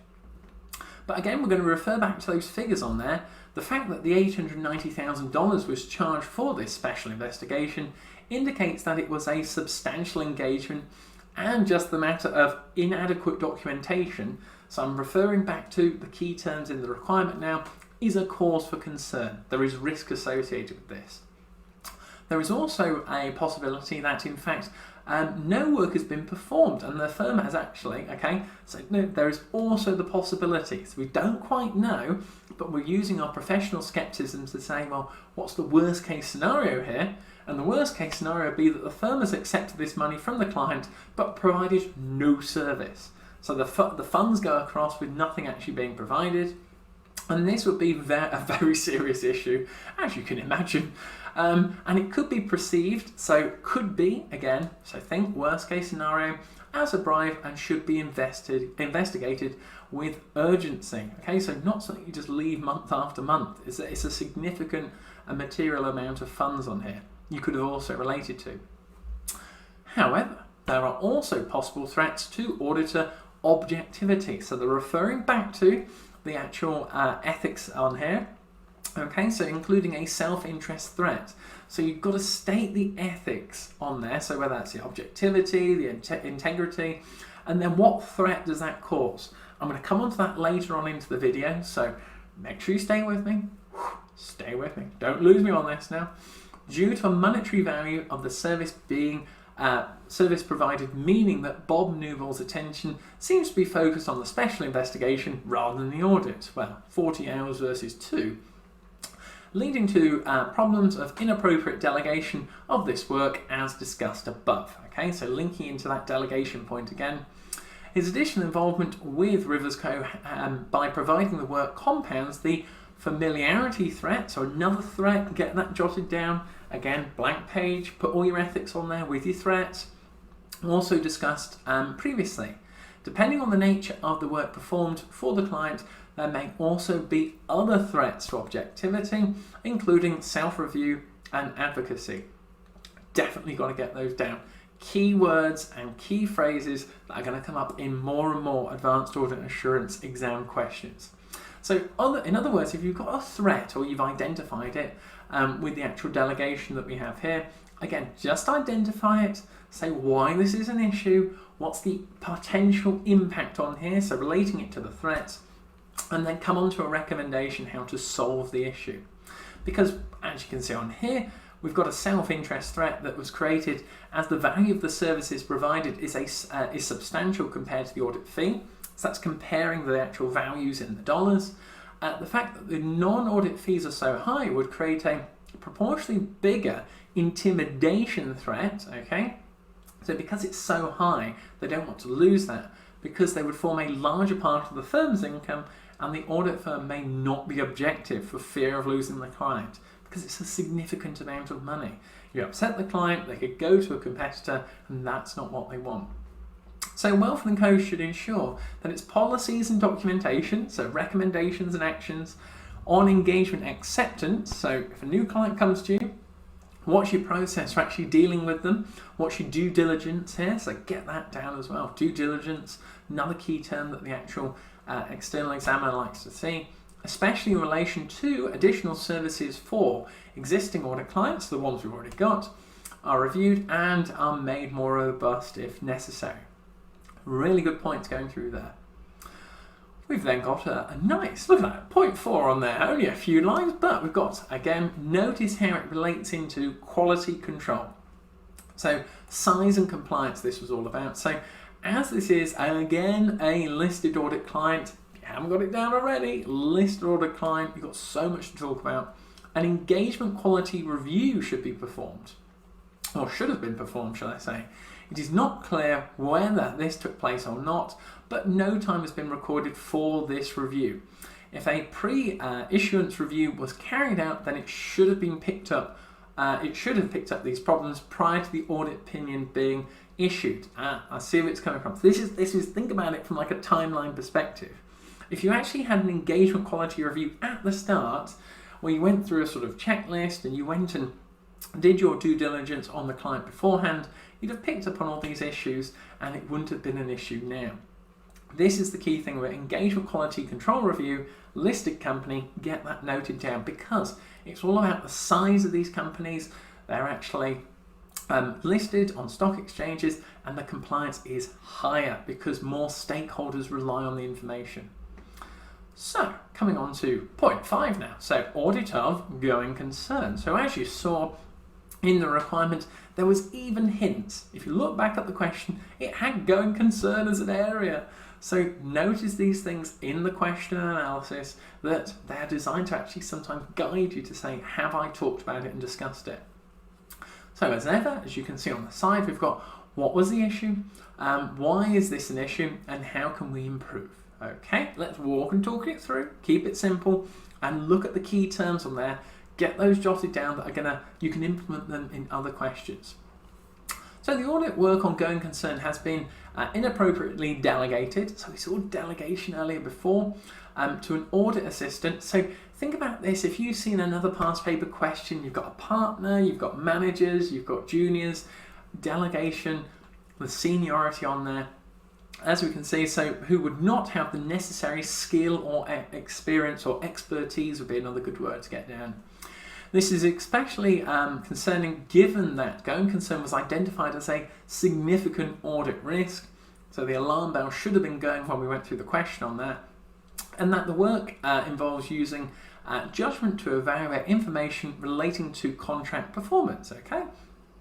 But again, we're going to refer back to those figures on there. The fact that the $890,000 was charged for this special investigation indicates that it was a substantial engagement and just the matter of inadequate documentation. So I'm referring back to the key terms in the requirement now, is a cause for concern. There is risk associated with this. There is also a possibility that in fact no work has been performed and the firm has actually, so no, there is also the possibility, so we don't quite know, but we're using our professional skepticism to say, well, what's the worst case scenario here? And the worst case scenario would be that the firm has accepted this money from the client but provided no service. So the funds go across with nothing actually being provided. And this would be a very serious issue, as you can imagine. And it could be perceived, so could be, again, so think worst case scenario, as a bribe and should be investigated with urgency. Okay, so not something you just leave month after month. It's a significant and material amount of funds on here you could have also related to. However, there are also possible threats to auditor objectivity. So they're referring back to the actual ethics on here. Okay, so including a self-interest threat. So you've got to state the ethics on there, so whether that's the objectivity, the integrity, and then what threat does that cause? I'm going to come on to that later on into the video, so make sure you stay with me. Stay with me. Don't lose me on this now. Due to a monetary value of the service being service provided, meaning that Bob Newell's attention seems to be focused on the special investigation rather than the audit. Well, 40 hours versus 2. Leading to problems of inappropriate delegation of this work as discussed above. Okay, so linking into that delegation point again. His additional involvement with Rivers Co. By providing the work compounds the familiarity threat, so another threat, get that jotted down. Again, blank page, put all your ethics on there with your threats. Also discussed previously. Depending on the nature of the work performed for the client, there may also be other threats to objectivity, including self-review and advocacy. Definitely got to get those down. Key words and key phrases that are going to come up in more and more advanced audit assurance exam questions. So in other words, if you've got a threat or you've identified it with the actual delegation that we have here, again, just identify it, say why this is an issue, what's the potential impact on here, so relating it to the threats, and then come on to a recommendation how to solve the issue. Because as you can see on here, we've got a self-interest threat that was created as the value of the services provided is substantial compared to the audit fee. So that's comparing the actual values in the dollars. The fact that the non-audit fees are so high would create a proportionally bigger intimidation threat, okay? So because it's so high, they don't want to lose that because they would form a larger part of the firm's income and the audit firm may not be objective for fear of losing the client because it's a significant amount of money. You upset the client, they could go to a competitor, and that's not what they want. So Welford & Co should ensure that its policies and documentation, so recommendations and actions on engagement acceptance, so if a new client comes to you, what's your process for actually dealing with them? What's your due diligence here? So get that down as well. Due diligence, another key term that the actual external examiner likes to see, especially in relation to additional services for existing audit clients, the ones we've already got, are reviewed and are made more robust if necessary. Really good points going through there. We've then got a nice, look at that, 0.4 on there, only a few lines, but we've got, again, notice how it relates into quality control. So size and compliance, this was all about. So as this is, again, a listed audit client, if you haven't got it down already, listed audit client, you've got so much to talk about. An engagement quality review should be performed, or should have been performed, shall I say. It is not clear whether this took place or not, but no time has been recorded for this review. If a pre-issuance review was carried out, then it should have been picked up. It should have picked up these problems prior to the audit opinion being issued. I see where it's coming from. This is think about it from like a timeline perspective. If you actually had an engagement quality review at the start, where you went through a sort of checklist and you went and did your due diligence on the client beforehand, you'd have picked up on all these issues and it wouldn't have been an issue now. This is the key thing with engagement quality control review, listed company, get that noted down, because it's all about the size of these companies. They're actually listed on stock exchanges and the compliance is higher because more stakeholders rely on the information. So, coming on to point 5 now. So, audit of going concern. So, as you saw in the requirement, there was even hints. If you look back at the question, it had going concern as an area. So, notice these things in the question analysis that they're designed to actually sometimes guide you to say, have I talked about it and discussed it? So, as ever, as you can see on the side, we've got what was the issue, why is this an issue, and how can we improve? Okay, let's walk and talk it through, keep it simple, and look at the key terms on there. Get those jotted down that you can implement them in other questions. So the audit work on going concern has been inappropriately delegated. So we saw delegation earlier before to an audit assistant. So think about this, if you've seen another past paper question, you've got a partner, you've got managers, you've got juniors, delegation, the seniority on there. As we can see, so who would not have the necessary skill or experience or expertise would be another good word to get down. This is especially concerning given that going concern was identified as a significant audit risk. So the alarm bell should have been going when we went through the question on that. And that the work involves using judgment to evaluate information relating to contract performance, okay?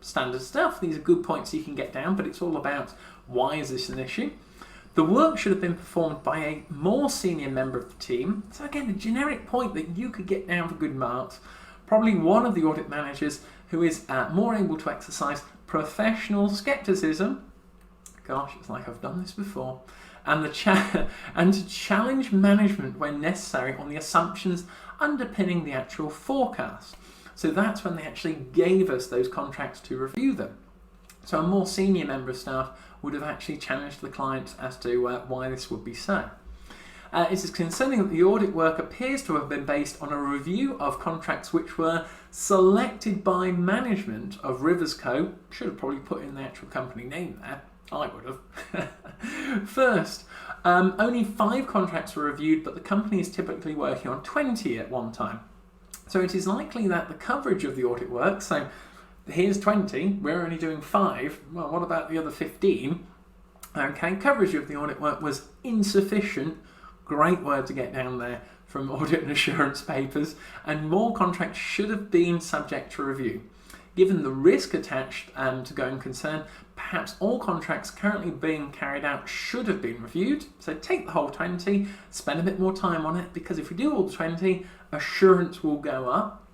Standard stuff, these are good points you can get down, but it's all about why is this an issue? The work should have been performed by a more senior member of the team. So again, a generic point that you could get down for good marks. Probably one of the audit managers who is more able to exercise professional skepticism. Gosh, it's like I've done this before. And to challenge management when necessary on the assumptions underpinning the actual forecast. So that's when they actually gave us those contracts to review them. So a more senior member of staff would have actually challenged the client as to why this would be so. It is concerning that the audit work appears to have been based on a review of contracts which were selected by management of Rivers Co. Should have probably put in the actual company name there. I would have. First, only 5 contracts were reviewed, but the company is typically working on 20 at one time. So it is likely that the coverage of the audit work, so here's 20, we're only doing 5, well, what about the other 15? Okay, coverage of the audit work was insufficient, great word to get down there from audit and assurance papers, and more contracts should have been subject to review. Given the risk attached to going concern, perhaps all contracts currently being carried out should have been reviewed. So take the whole 20, spend a bit more time on it, because if we do all the 20, assurance will go up.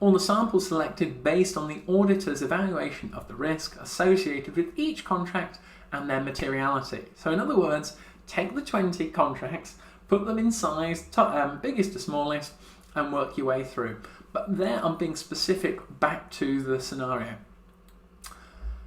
All the samples selected based on the auditor's evaluation of the risk associated with each contract and their materiality. So in other words, take the 20 contracts, put them in size, biggest to smallest, and work your way through. But there I'm being specific back to the scenario.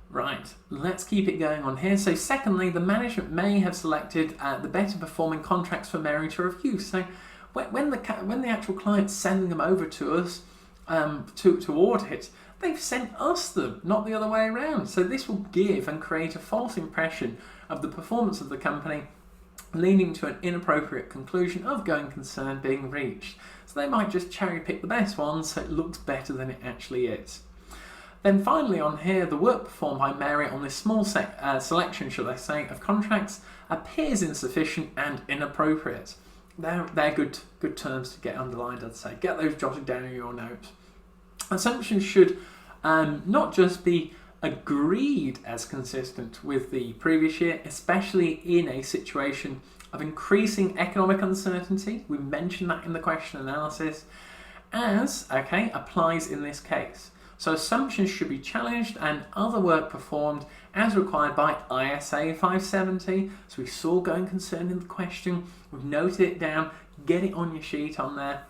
Right, let's keep it going on here. So secondly, the management may have selected the better performing contracts for Mary to review. So when the actual client's sending them over to us to audit, they've sent us them, not the other way around. So this will give and create a false impression of the performance of the company, leading to an inappropriate conclusion of going concern being reached. So they might just cherry pick the best ones so it looks better than it actually is. Then finally on here, the work performed by Mary on this small selection, shall I say, of contracts appears insufficient and inappropriate. They're good terms to get underlined, I'd say. Get those jotted down in your notes. Assumptions should not just be agreed as consistent with the previous year, especially in a situation of increasing economic uncertainty. We mentioned that in the question analysis, as applies in this case. So assumptions should be challenged and other work performed as required by ISA 570. So we saw going concern in the question, we've noted it down, get it on your sheet on there.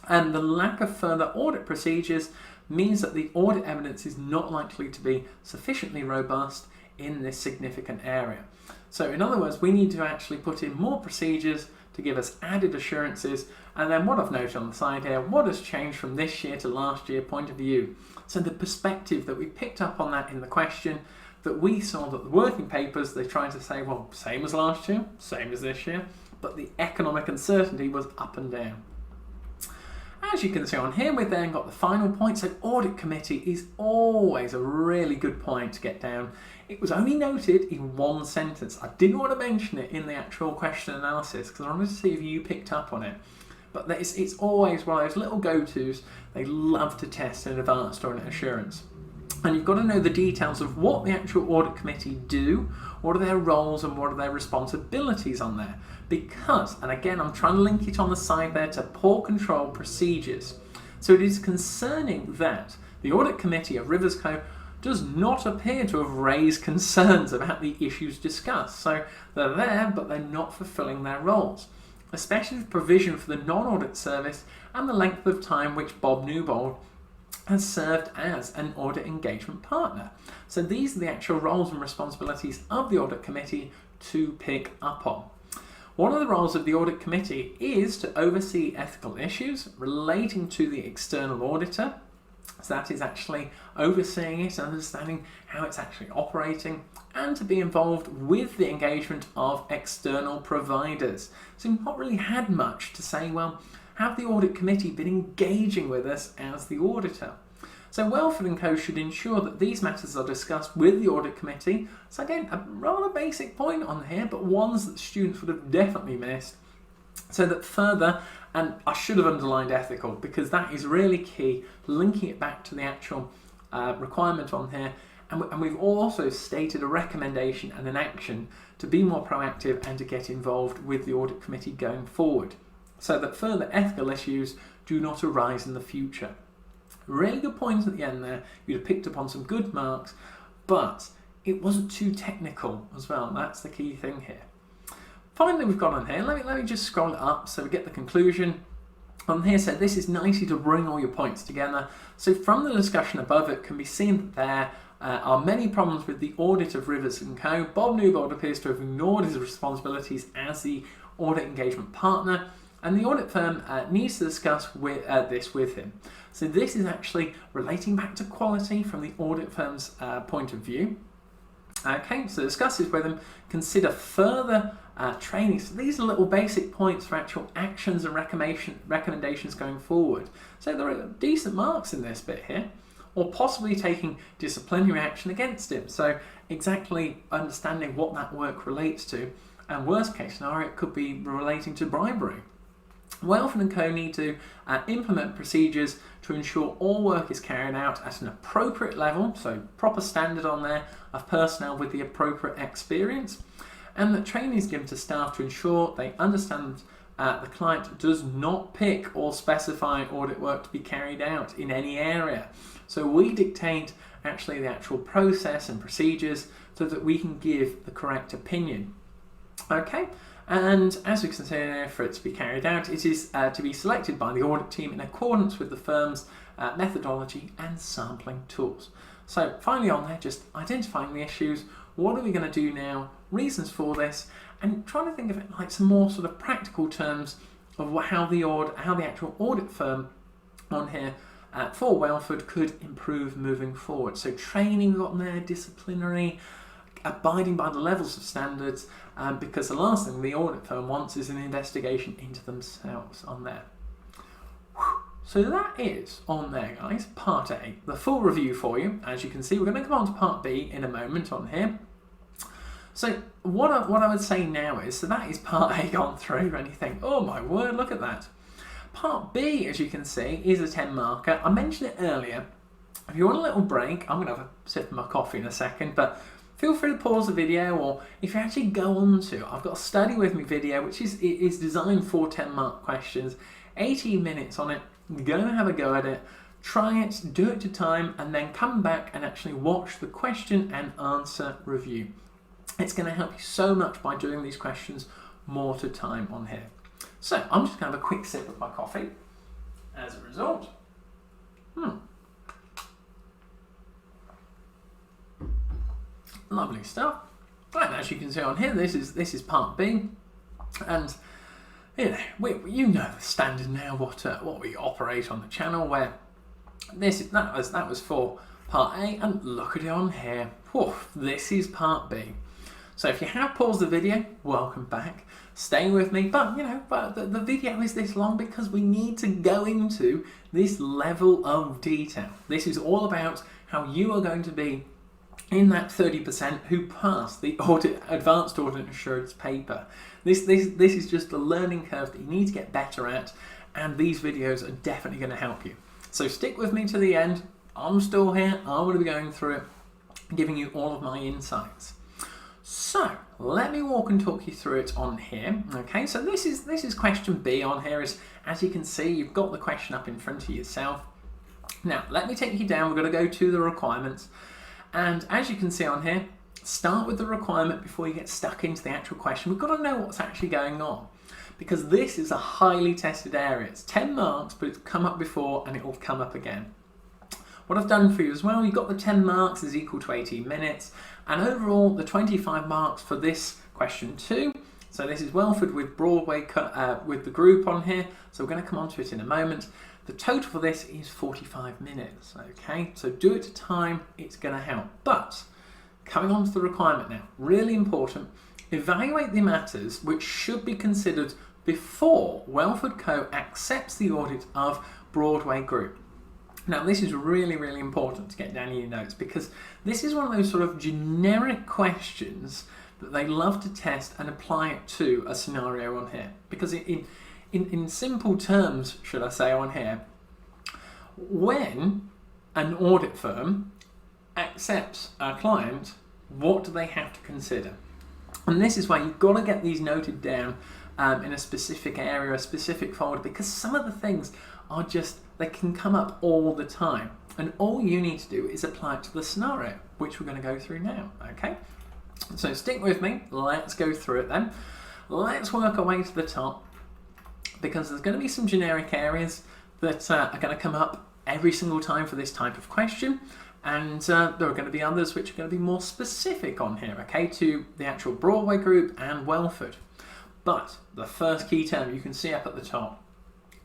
And the lack of further audit procedures means that the audit evidence is not likely to be sufficiently robust in this significant area. So in other words, we need to actually put in more procedures to give us added assurances, and then what I've noted on the side here, what has changed from this year to last year point of view. So the perspective that we picked up on that in the question, that we saw that the working papers, they tried to say, well, same as last year, same as this year, but the economic uncertainty was up and down. As you can see on here, we've then got the final point. So Audit Committee is always a really good point to get down. It was only noted in one sentence. I didn't want to mention it in the actual question analysis because I wanted to see if you picked up on it. But it's always one of those little go-tos they love to test in advanced audit assurance. And you've got to know the details of what the actual Audit Committee do, what are their roles and what are their responsibilities on there. Because, and again I'm trying to link it on the side there to poor control procedures. So it is concerning that the Audit Committee of Rivers Co does not appear to have raised concerns about the issues discussed. So they're there, but they're not fulfilling their roles, especially the provision for the non-audit service and the length of time which Bob Newbold has served as an audit engagement partner. So these are the actual roles and responsibilities of the Audit Committee to pick up on. One of the roles of the Audit Committee is to oversee ethical issues relating to the external auditor. So that is actually overseeing it, understanding how it's actually operating, and to be involved with the engagement of external providers. So we've not really had much to say, well, have the Audit Committee been engaging with us as the auditor? So Welford & Co should ensure that these matters are discussed with the Audit Committee. So again, a rather basic point on here, but ones that students would have definitely missed. So that further, and I should have underlined ethical because that is really key, linking it back to the actual requirement on here. And we've also stated a recommendation and an action to be more proactive and to get involved with the Audit Committee going forward, so that further ethical issues do not arise in the future. Really good points at the end there. You'd have picked up on some good marks, but it wasn't too technical as well. That's the key thing here. Finally, we've got on here, let me just scroll it up so we get the conclusion. On here, so this is nicely to bring all your points together. So from the discussion above, it can be seen that there are many problems with the audit of Rivers & Co. Bob Newbold appears to have ignored his responsibilities as the audit engagement partner, and the audit firm needs to discuss this with him. So this is actually relating back to quality from the audit firm's point of view. Okay, so discuss this with him, consider further training. So these are little basic points for actual actions and recommendations going forward. So there are decent marks in this bit here, or possibly taking disciplinary action against him. So exactly understanding what that work relates to, and worst case scenario, it could be relating to bribery. Welford & Co need to implement procedures to ensure all work is carried out at an appropriate level, so proper standard on there of personnel with the appropriate experience, and that training is given to staff to ensure they understand the client does not pick or specify audit work to be carried out in any area. So we dictate actually the actual process and procedures so that we can give the correct opinion. Okay. And as we can see here, for it to be carried out, it is to be selected by the audit team in accordance with the firm's methodology and sampling tools. So finally on there, just identifying the issues, what are we going to do now, reasons for this, and trying to think of it like some more sort of practical terms of how the actual audit firm on here for Welford could improve moving forward. So training got on there, disciplinary, abiding by the levels of standards, because the last thing the audit firm wants is an investigation into themselves on there. So that is on there, guys, part A, the full review for you. As you can see, we're going to come on to part B in a moment on here. So what I would say now is, so that is part A gone through, and you think, oh my word, look at that. Part B, as you can see, is a 10 marker. I mentioned it earlier. If you want a little break, I'm going to have a sip of my coffee in a second, but feel free to pause the video, or if you actually go on to, I've got a study with me video which is designed for 10 mark questions, 18 minutes on it, go and have a go at it, try it, do it to time, and then come back and actually watch the question and answer review. It's going to help you so much by doing these questions more to time on here. So I'm just going to have a quick sip of my coffee as a result. Lovely stuff. Right, as you can see on here, this is part B, and you know the standard now, what we operate on the channel, where that was for part A, and look at it on here. Whew, this is part B. So if you have paused the video, welcome back. Stay with me, but the video is this long because we need to go into this level of detail. This is all about how you are going to be in that 30% who pass the advanced audit assurance paper. This is just a learning curve that you need to get better at, and these videos are definitely going to help you. So stick with me to the end. I'm still here. I'm going to be going through it, giving you all of my insights. So let me walk and talk you through it on here. Okay, so this is question B on here. As you can see, you've got the question up in front of yourself. Now let me take you down. We're going to go to the requirements, and as you can see on here, start with the requirement before you get stuck into the actual question. We've got to know what's actually going on, because this is a highly tested area. It's 10 marks, but it's come up before and it will come up again. What I've done for you as well, you've got the 10 marks is equal to 18 minutes, and overall the 25 marks for this question 2. So this is Welford with Broadway with the group on here, so we're going to come on to it in a moment. The total for this is 45 minutes, okay? So do it to time, it's going to help. But coming on to the requirement now, really important, evaluate the matters which should be considered before Welford Co. accepts the audit of Broadway Group. Now this is really, really important to get down in your notes, because this is one of those sort of generic questions that they love to test and apply it to a scenario on here. Because in simple terms, should I say on here, when an audit firm accepts a client, what do they have to consider? And this is why you've got to get these noted down in a specific area, a specific folder, because some of the things are just, they can come up all the time. And all you need to do is apply it to the scenario, which we're going to go through now, okay? So stick with me, let's go through it then. Let's work our way to the top, because there's going to be some generic areas that are going to come up every single time for this type of question. And there are going to be others which are going to be more specific on here, okay, to the actual Broadway Group and Welford. But the first key term you can see up at the top,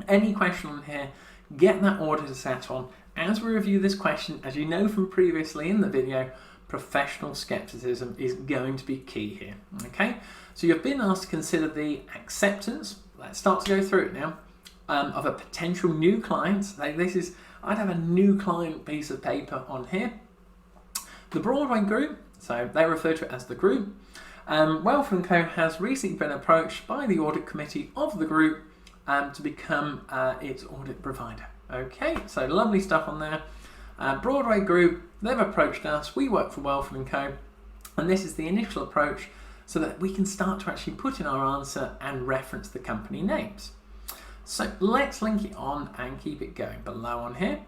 any question on here, get that auditor sat on. As we review this question, as you know from previously in the video, professional skepticism is going to be key here, okay? So you've been asked to consider the acceptance, let's start to go through it now, of a potential new client. I'd have a new client piece of paper on here. The Broadway Group, so they refer to it as the group. Welford & Co. has recently been approached by the Audit Committee of the group to become its audit provider. Okay, so lovely stuff on there. Broadway Group, they've approached us. We work for Welford & Co. And this is the initial approach so that we can start to actually put in our answer and reference the company names. So let's link it on and keep it going below on here.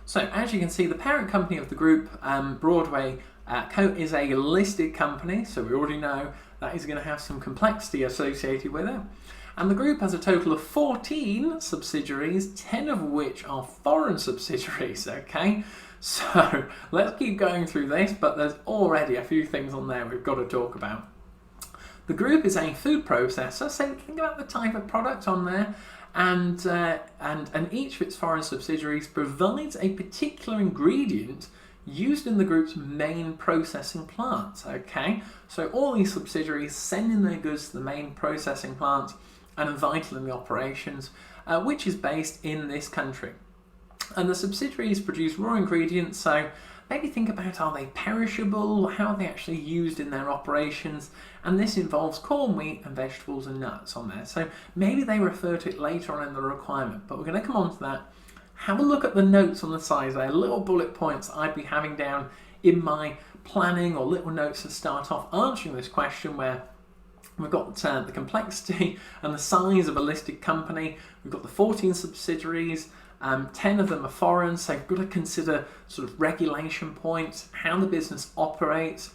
So as you can see, the parent company of the group, Broadway Co. is a listed company, so we already know that is going to have some complexity associated with it. And the group has a total of 14 subsidiaries, 10 of which are foreign subsidiaries, okay? So let's keep going through this, but there's already a few things on there we've got to talk about. The group is a food processor, so think about the type of product on there, and each of its foreign subsidiaries provides a particular ingredient used in the group's main processing plants, okay? So all these subsidiaries send in their goods to the main processing plant and are vital in the operations, which is based in this country. And the subsidiaries produce raw ingredients, so maybe think about, are they perishable, how are they actually used in their operations, and this involves corn, wheat and vegetables and nuts on there. So maybe they refer to it later on in the requirement, but we're going to come on to that. Have a look at the notes on the sides there, little bullet points I'd be having down in my planning, or little notes to start off answering this question, where we've got the complexity and the size of a listed company. We've got the 14 subsidiaries, 10 of them are foreign, so you've got to consider sort of regulation points, how the business operates.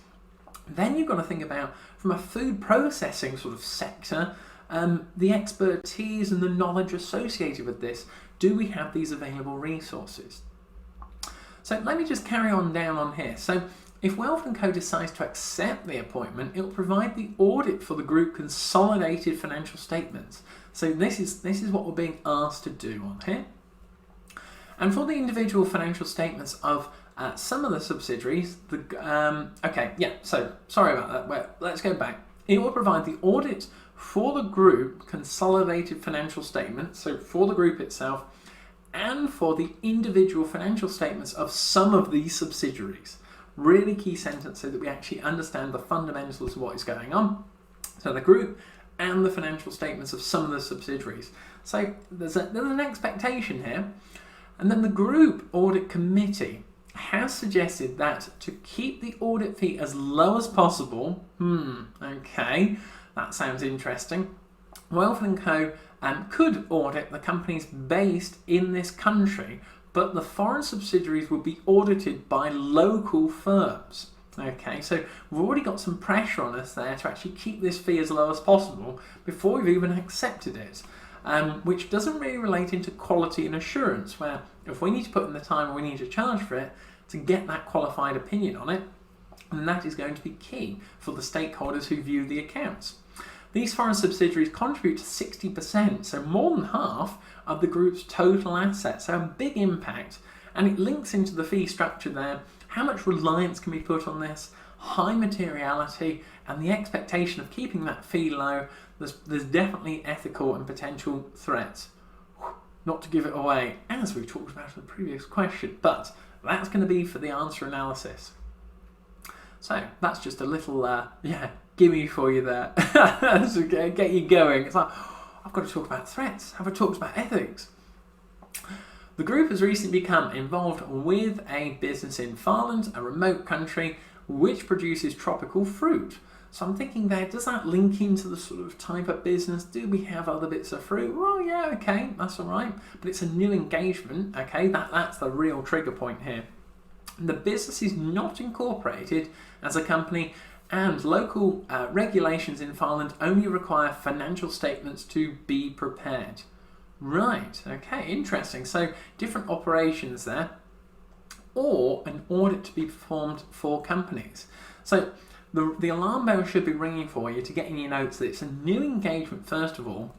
Then you've got to think about, from a food processing sort of sector, the expertise and the knowledge associated with this. Do we have these available resources? So let me just carry on down on here. So If Wealth & Co decides to accept the appointment, it will provide the audit for the group consolidated financial statements. So this is what we're being asked to do on here. And for the individual financial statements of some of the subsidiaries, sorry about that. Well, let's go back. It will provide the audit for the group consolidated financial statements, so for the group itself, and for the individual financial statements of some of these subsidiaries. Really key sentence so that we actually understand the fundamentals of what is going on. So the group and the financial statements of some of the subsidiaries. So there's an expectation here. And then the Group Audit Committee has suggested that to keep the audit fee as low as possible, okay, that sounds interesting. Wealth & Co could audit the companies based in this country, but the foreign subsidiaries would be audited by local firms. Okay, so we've already got some pressure on us there to actually keep this fee as low as possible before we've even accepted it. Which doesn't really relate into quality and assurance, where if we need to put in the time and we need to charge for it to get that qualified opinion on it, and that is going to be key for the stakeholders who view the accounts. These foreign subsidiaries contribute to 60%, so more than half of the group's total assets, so a big impact, and it links into the fee structure there. How much reliance can be put on this? High materiality and the expectation of keeping that fee low. There's definitely ethical and potential threats. Not to give it away, as we talked about in the previous question, but that's going to be for the answer analysis. So that's just a little, gimme for you there. So get you going. It's like, I've got to talk about threats. Have I talked about ethics? The group has recently become involved with a business in Farland, a remote country, which produces tropical fruit. So I'm thinking there, does that link into the sort of type of business? Do we have other bits of fruit? Well, yeah, okay, that's all right. But it's a new engagement, okay? That's the real trigger point here. The business is not incorporated as a company, and local regulations in Farland only require financial statements to be prepared. Right, okay, interesting. So different operations there, or an audit to be performed for companies. So the alarm bell should be ringing for you to get in your notes that it's a new engagement first of all.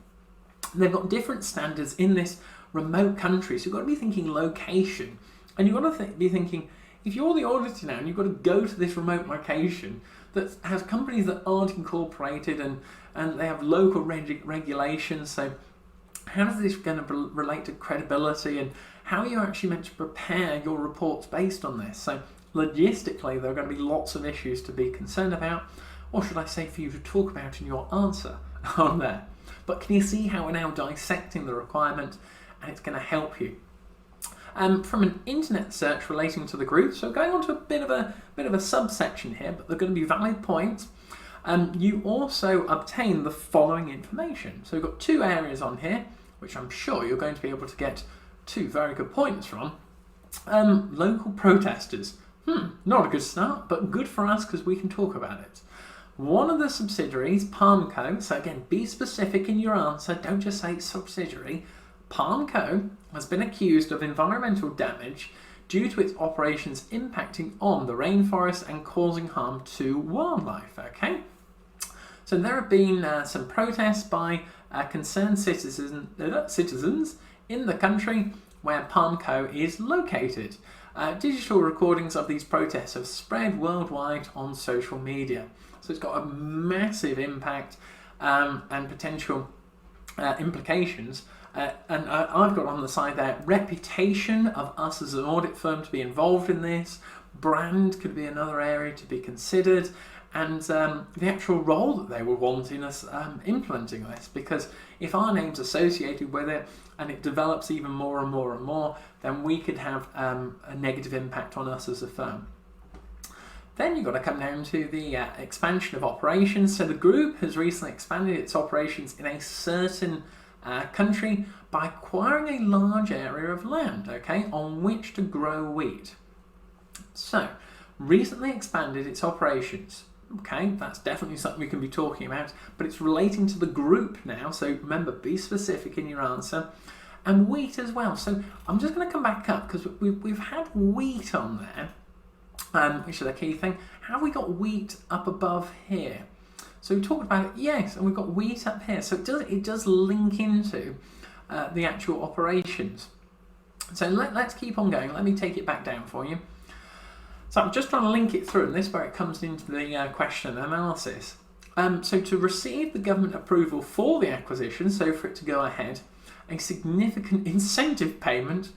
They've got different standards in this remote country, so you've got to be thinking location. And you've got to be thinking, if you're the auditor now and you've got to go to this remote location that has companies that aren't incorporated and they have local regulations, so how is this going to relate to credibility, and how are you actually meant to prepare your reports based on this? So logistically, there are going to be lots of issues to be concerned about, or should I say for you to talk about in your answer on there. But can you see how we're now dissecting the requirement, and it's going to help you? From an internet search relating to the group, so going on to a bit of a subsection here, but they're going to be valid points. You also obtain the following information. So we've got two areas on here, which I'm sure you're going to be able to get two very good points from. Local protesters. Not a good start, but good for us because we can talk about it. One of the subsidiaries, Palmco, so again, be specific in your answer, don't just say subsidiary. Palmco has been accused of environmental damage due to its operations impacting on the rainforest and causing harm to wildlife, okay? So there have been some protests by concerned citizens in the country where Palmco is located. Digital recordings of these protests have spread worldwide on social media. So it's got a massive impact and potential implications. And I've got on the side there, reputation of us as an audit firm to be involved in this, brand could be another area to be considered, and the actual role that they would want in us implementing this, because if our name's associated with it and it develops even more and more and more, then we could have a negative impact on us as a firm. Then you've got to come down to the expansion of operations. So the group has recently expanded its operations in a certain country by acquiring a large area of land, okay, on which to grow wheat. So, recently expanded its operations. Okay, that's definitely something we can be talking about, but it's relating to the group now, so remember, be specific in your answer. And wheat as well. So I'm just going to come back up because we've had wheat on there, which is a key thing. Have we got wheat up above here? So we talked about it, yes, and we've got wheat up here. So it does link into the actual operations. So let's keep on going. Let me take it back down for you. So I'm just trying to link it through, and this is where it comes into the question analysis. So to receive the government approval for the acquisition, so for it to go ahead, a significant incentive payment,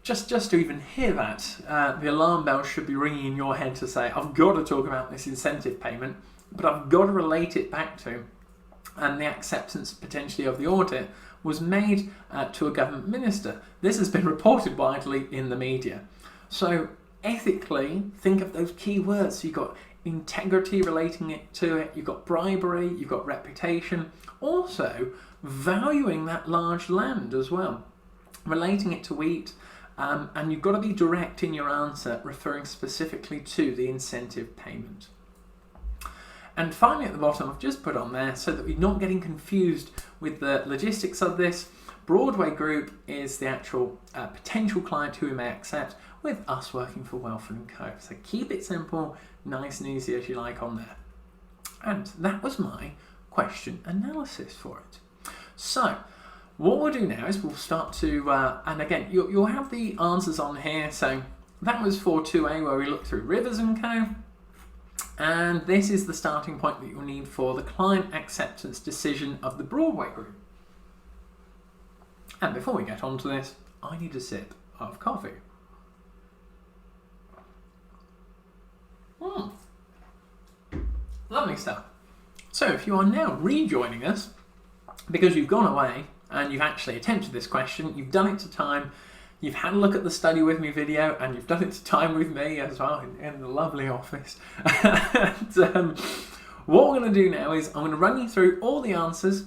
just to even hear that, the alarm bell should be ringing in your head to say, I've got to talk about this incentive payment, but I've got to relate it back to the acceptance potentially of the audit was made to a government minister. This has been reported widely in the media. So ethically, think of those key words. So you've got integrity relating it to it, you've got bribery, you've got reputation, also valuing that large land as well, relating it to wheat, and you've got to be direct in your answer, referring specifically to the incentive payment. And finally at the bottom, I've just put on there so that we're not getting confused with the logistics of this. Broadway Group is the actual potential client who we may accept, with us working for Welford & Co. So keep it simple, nice and easy as you like on there. And that was my question analysis for it. So what we'll do now is we'll start to, and again, you'll have the answers on here. So that was for 2A where we looked through Rivers & Co. And this is the starting point that you'll need for the client acceptance decision of the Broadway Group. And before we get on to this, I need a sip of coffee. Lovely stuff. So if you are now rejoining us, because you've gone away and you've actually attempted this question, you've done it to time, you've had a look at the study with me video, and you've done it to time with me as well in the lovely office. And, what we're going to do now is I'm going to run you through all the answers,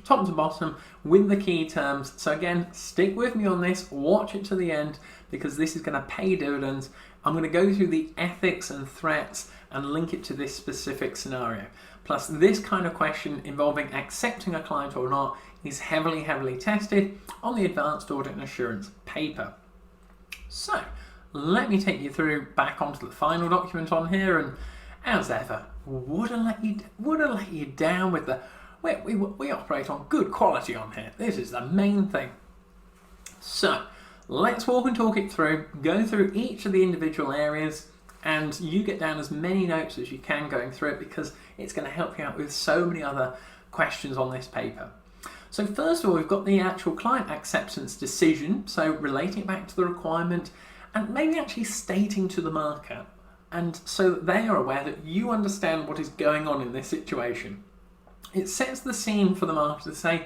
top to bottom, with the key terms. So again, stick with me on this, watch it to the end, because this is going to pay dividends. I'm going to go through the ethics and threats and link it to this specific scenario. Plus, this kind of question involving accepting a client or not is heavily, heavily tested on the Advanced Audit and Assurance paper. So, let me take you through back onto the final document on here, and as ever, would I let you down with the... We operate on good quality on here. This is the main thing. So, let's walk and talk it through, go through each of the individual areas, and you get down as many notes as you can going through it, because it's going to help you out with so many other questions on this paper. So first of all, we've got the actual client acceptance decision, so relating it back to the requirement and maybe actually stating to the market, and so that they are aware that you understand what is going on in this situation. It sets the scene for the market to say,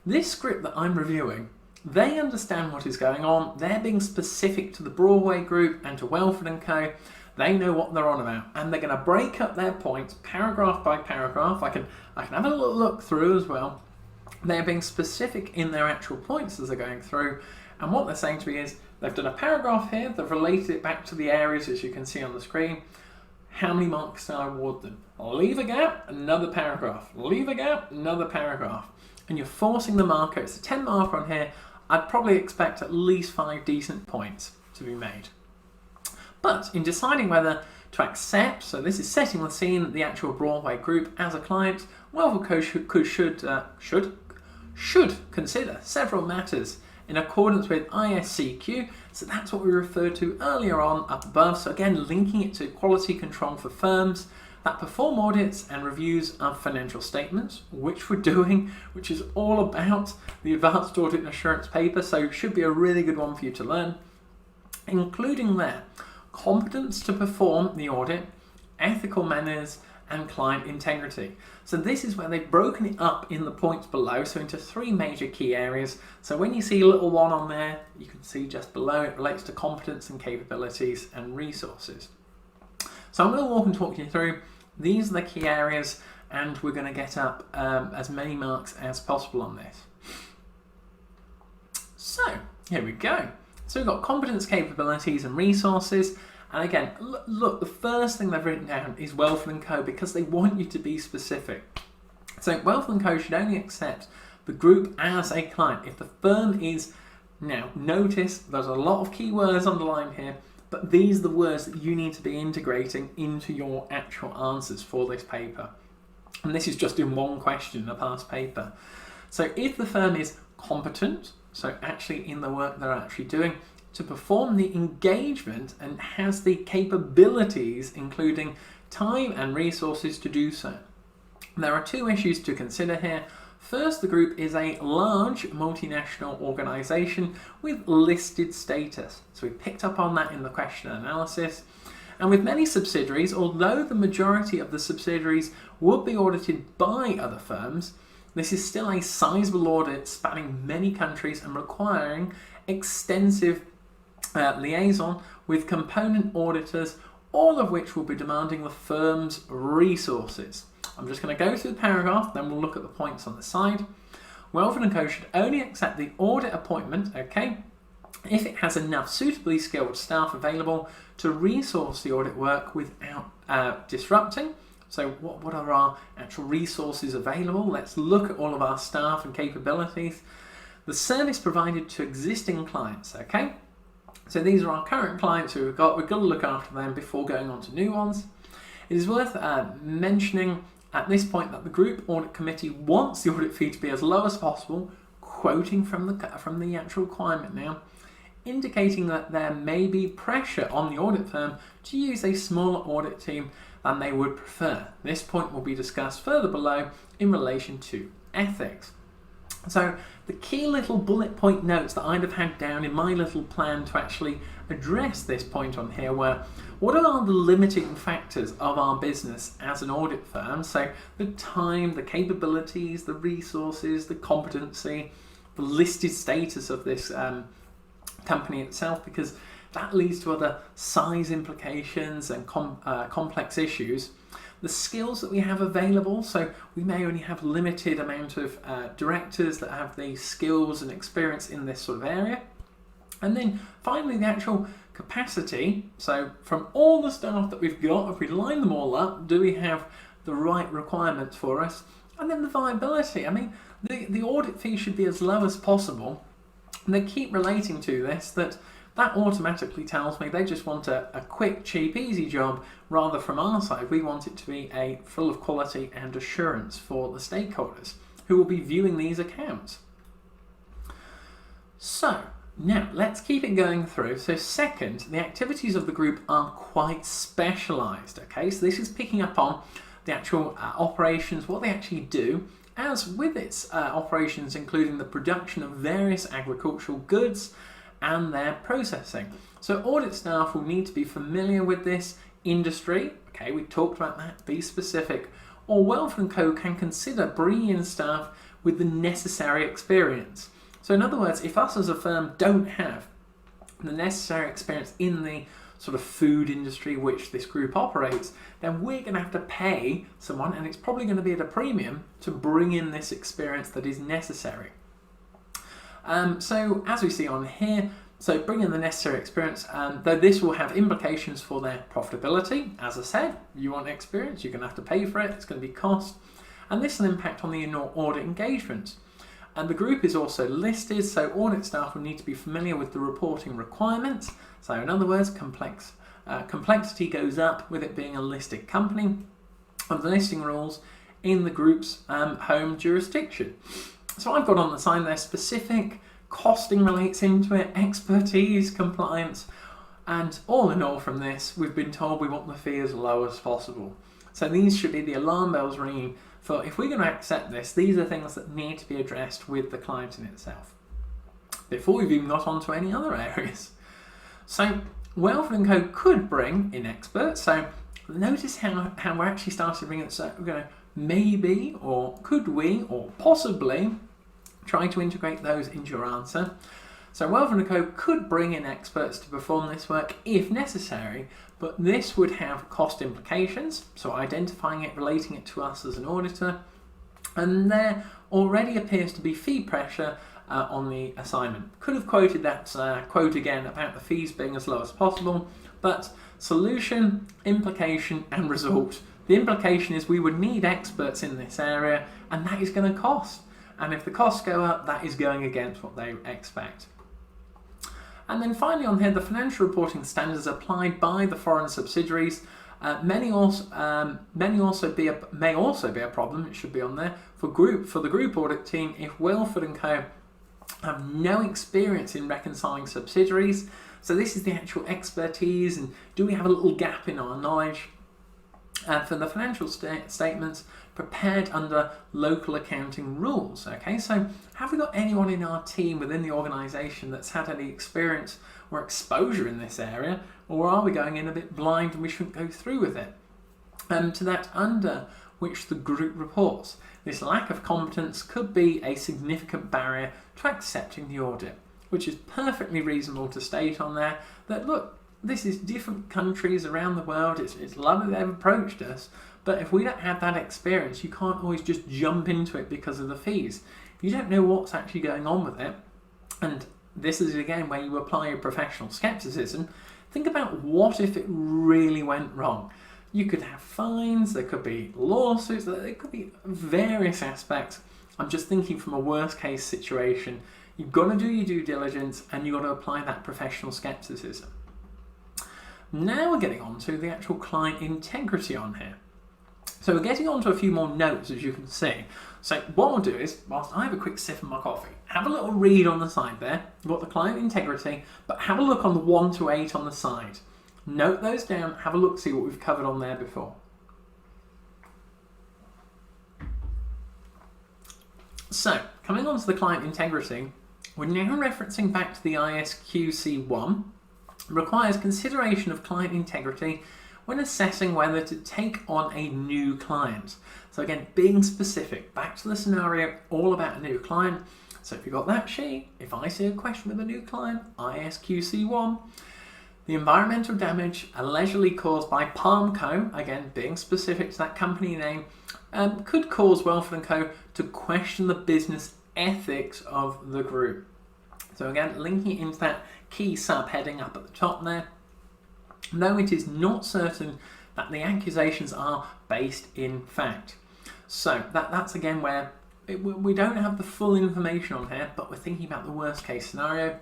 this script that I'm reviewing, they understand what is going on, they're being specific to the Broadway Group and to Welford & Co. They know what they're on about, and they're going to break up their points paragraph by paragraph. I can have a little look through as well. They're being specific in their actual points as they're going through, and what they're saying to me is they've done a paragraph here, they've related it back to the areas as you can see on the screen. How many marks do I award them? Leave a gap, another paragraph. Leave a gap, another paragraph. And you're forcing the marker. It's a 10 marker on here. I'd probably expect at least 5 decent points to be made. But in deciding whether to accept, so this is setting the scene, the actual Broadway Group as a client, Welford Co. should consider several matters in accordance with ISCQ. So that's what we referred to earlier on up above. So again, linking it to quality control for firms that perform audits and reviews of financial statements, which we're doing, which is all about the Advanced Audit and Assurance paper. So it should be a really good one for you to learn, including there competence to perform the audit, ethical manners, and client integrity. So this is where they've broken it up in the points below, so into 3 major key areas. So when you see a little one on there, you can see just below it relates to competence and capabilities and resources. So I'm going to walk and talk you through. These are the key areas, and we're going to get up as many marks as possible on this. So here we go. So we've got competence, capabilities, and resources. And again, look, the first thing they've written down is Welford & Co. because they want you to be specific. So Welford & Co. should only accept the group as a client if the firm is, now notice there's a lot of keywords underlined here, but these are the words that you need to be integrating into your actual answers for this paper. And this is just in one question in a past paper. So if the firm is competent, so actually in the work they're actually doing, to perform the engagement and has the capabilities, including time and resources to do so. There are two issues to consider here. First, the group is a large multinational organisation with listed status. So we picked up on that in the question analysis. And with many subsidiaries, although the majority of the subsidiaries would be audited by other firms, this is still a sizable audit spanning many countries and requiring extensive liaison with component auditors, all of which will be demanding the firm's resources. I'm just going to go through the paragraph, then we'll look at the points on the side. Welford & Co should only accept the audit appointment, okay, if it has enough suitably skilled staff available to resource the audit work without disrupting. So what are our actual resources available? Let's look at all of our staff and capabilities. The service provided to existing clients, okay? So these are our current clients who we've got to look after them before going on to new ones. It is worth mentioning at this point that the Group Audit Committee wants the audit fee to be as low as possible, quoting from the actual requirement now, indicating that there may be pressure on the audit firm to use a smaller audit team than they would prefer. This point will be discussed further below in relation to ethics. So the key little bullet point notes that I'd have had down in my little plan to actually address this point on here were, what are the limiting factors of our business as an audit firm? So the time, the capabilities, the resources, the competency, the listed status of this company itself, because that leads to other size implications and complex issues. The skills that we have available, so we may only have limited amount of directors that have the skills and experience in this sort of area. And then finally the actual capacity, so from all the staff that we've got, if we line them all up, do we have the right requirements for us? And then the viability, I mean, the audit fee should be as low as possible. And they keep relating to this, that automatically tells me they just want a quick, cheap, easy job, rather from our side we want it to be full of quality and assurance for the stakeholders who will be viewing these accounts. So now let's keep it going through. So second, the activities of the group are quite specialised, okay, so this is picking up on the actual operations, what they actually do, as with its operations including the production of various agricultural goods and their processing. So audit staff will need to be familiar with this industry, okay, we talked about that, be specific, or Welford & Co can consider bringing in staff with the necessary experience. So in other words, if us as a firm don't have the necessary experience in the sort of food industry which this group operates, then we're going to have to pay someone, and it's probably going to be at a premium, to bring in this experience that is necessary. So as we see on here, so bring in the necessary experience, though this will have implications for their profitability. As I said, you want experience, you're going to have to pay for it, it's going to be cost, and this will impact on the audit engagement. And the group is also listed, so audit staff will need to be familiar with the reporting requirements. So in other words, complexity goes up with it being a listed company, of the listing rules in the group's home jurisdiction. So I've got on the side there specific, costing relates into it, expertise, compliance, and all in all from this, we've been told we want the fee as low as possible. So these should be the alarm bells ringing for if we're going to accept this, these are things that need to be addressed with the client in itself, before we've even got on to any other areas. So Welford & Co could bring in experts, so notice how we're actually starting to bring it, so we're going to maybe, or could we, or possibly try to integrate those into your answer. So Welford & Co could bring in experts to perform this work if necessary, but this would have cost implications, so identifying it, relating it to us as an auditor, and there already appears to be fee pressure on the assignment. Could have quoted that quote again about the fees being as low as possible, but solution, implication and result. The implication is we would need experts in this area, and that is going to cost. And if the costs go up, that is going against what they expect. And then finally on here, the financial reporting standards applied by the foreign subsidiaries may also be a problem. It should be on there for the group audit team if Wilford & Co have no experience in reconciling subsidiaries. So this is the actual expertise, and do we have a little gap in our knowledge? For the financial statements prepared under local accounting rules. Okay, so have we got anyone in our team within the organisation that's had any experience or exposure in this area, or are we going in a bit blind and we shouldn't go through with it? To that under which the group reports. This lack of competence could be a significant barrier to accepting the audit, which is perfectly reasonable to state on there that, look, this is different countries around the world, it's lovely they've approached us, but if we don't have that experience, you can't always just jump into it because of the fees. If you don't know what's actually going on with it, and this is again where you apply your professional skepticism, think about what if it really went wrong. You could have fines, there could be lawsuits, there could be various aspects. I'm just thinking from a worst case situation. You've got to do your due diligence and you've got to apply that professional skepticism. Now we're getting on to the actual client integrity on here. So we're getting on to a few more notes, as you can see. So what I'll do is, whilst I have a quick sip of my coffee, have a little read on the side there. You've got the client integrity, but have a look on the 1 to 8 on the side. Note those down, have a look, see what we've covered on there before. So, coming on to the client integrity, we're now referencing back to the ISQC1, requires consideration of client integrity when assessing whether to take on a new client. So again, being specific, back to the scenario, all about a new client. So if you've got that sheet, if I see a question with a new client, ISQC1, the environmental damage allegedly caused by Palmco, again being specific to that company name, could cause Wilford & Co to question the business ethics of the group. So again, linking it into that key subheading up at the top there. Though it is not certain that the accusations are based in fact. So that's again where we don't have the full information on here, but we're thinking about the worst case scenario.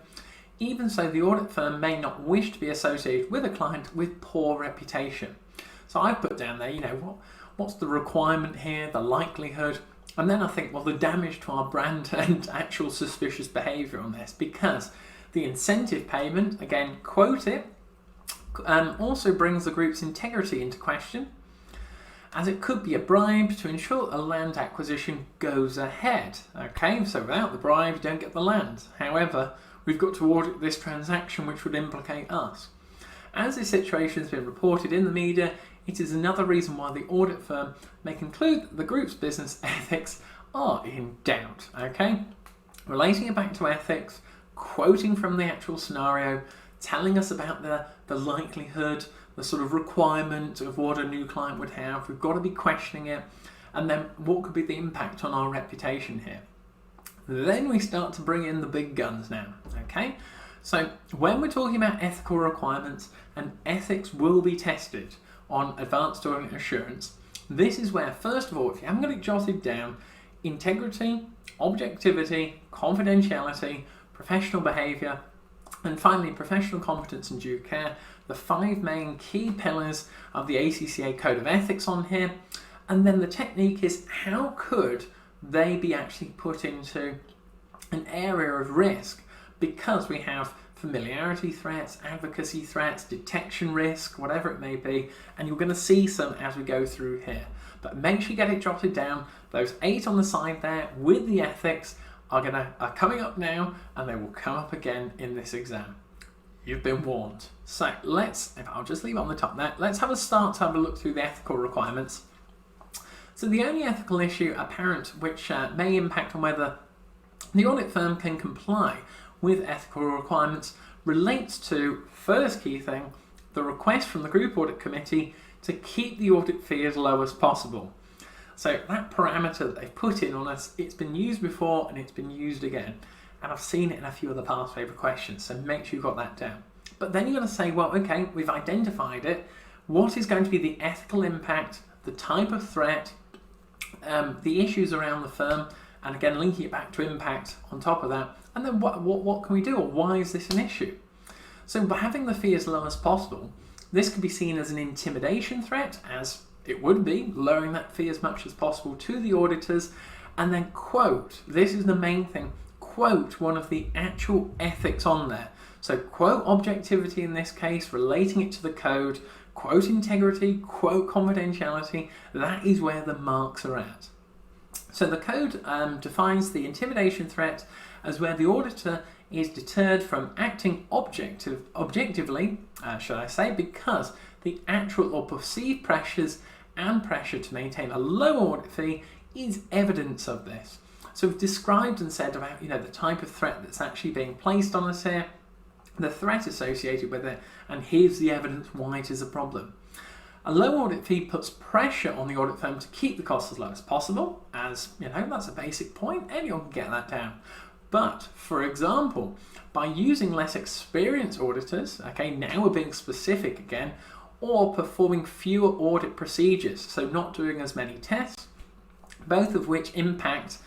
Even so, the audit firm may not wish to be associated with a client with poor reputation. So I've put down there, what's the requirement here, the likelihood, and then I think, well, the damage to our brand and actual suspicious behaviour on this, because the incentive payment, again, quote it, also brings the group's integrity into question, as it could be a bribe to ensure a land acquisition goes ahead. Okay, so without the bribe, you don't get the land. However, we've got to audit this transaction, which would implicate us. As this situation has been reported in the media, it is another reason why the audit firm may conclude that the group's business ethics are in doubt. Okay, relating it back to ethics, quoting from the actual scenario, telling us about the likelihood, the sort of requirement of what a new client would have. We've got to be questioning it, and then what could be the impact on our reputation here. Then we start to bring in the big guns now, okay? So when we're talking about ethical requirements, and ethics will be tested on advanced audit assurance, this is where, first of all, if you haven't got it jotted down, integrity, objectivity, confidentiality, professional behaviour, and finally professional competence and due care, the 5 main key pillars of the ACCA Code of Ethics on here. And then the technique is, how could they be actually put into an area of risk, because we have familiarity threats, advocacy threats, detection risk, whatever it may be, and you're going to see some as we go through here. But make sure you get it jotted down. Those 8 on the side there with the ethics are coming up now, and they will come up again in this exam. You've been warned. So I'll just leave it on the top there. Let's have a look through the ethical requirements. So the only ethical issue apparent which may impact on whether the audit firm can comply with ethical requirements relates to, first key thing, the request from the Group Audit Committee to keep the audit fee as low as possible. So that parameter that they've put in on us, it's been used before and it's been used again. And I've seen it in a few of the past paper questions, so make sure you've got that down. But then you're going to say, well, okay, we've identified it. What is going to be the ethical impact, the type of threat, the issues around the firm, and again, linking it back to impact on top of that. And then what can we do, or why is this an issue? So by having the fee as low as possible, this could be seen as an intimidation threat, as it would be, lowering that fee as much as possible to the auditors, and then quote, this is the main thing, quote one of the actual ethics on there. So quote objectivity in this case, relating it to the code, quote integrity, quote confidentiality, that is where the marks are at. So the code defines the intimidation threat as where the auditor is deterred from acting objectively, should I say, because the actual or perceived pressures and pressure to maintain a low audit fee is evidence of this. So we've described and said about the type of threat that's actually being placed on us here, the threat associated with it, and here's the evidence why it is a problem. A low audit fee puts pressure on the audit firm to keep the costs as low as possible, as that's a basic point, anyone can get that down. But, for example, by using less experienced auditors, okay, now we're being specific again, or performing fewer audit procedures, so not doing as many tests, both of which impact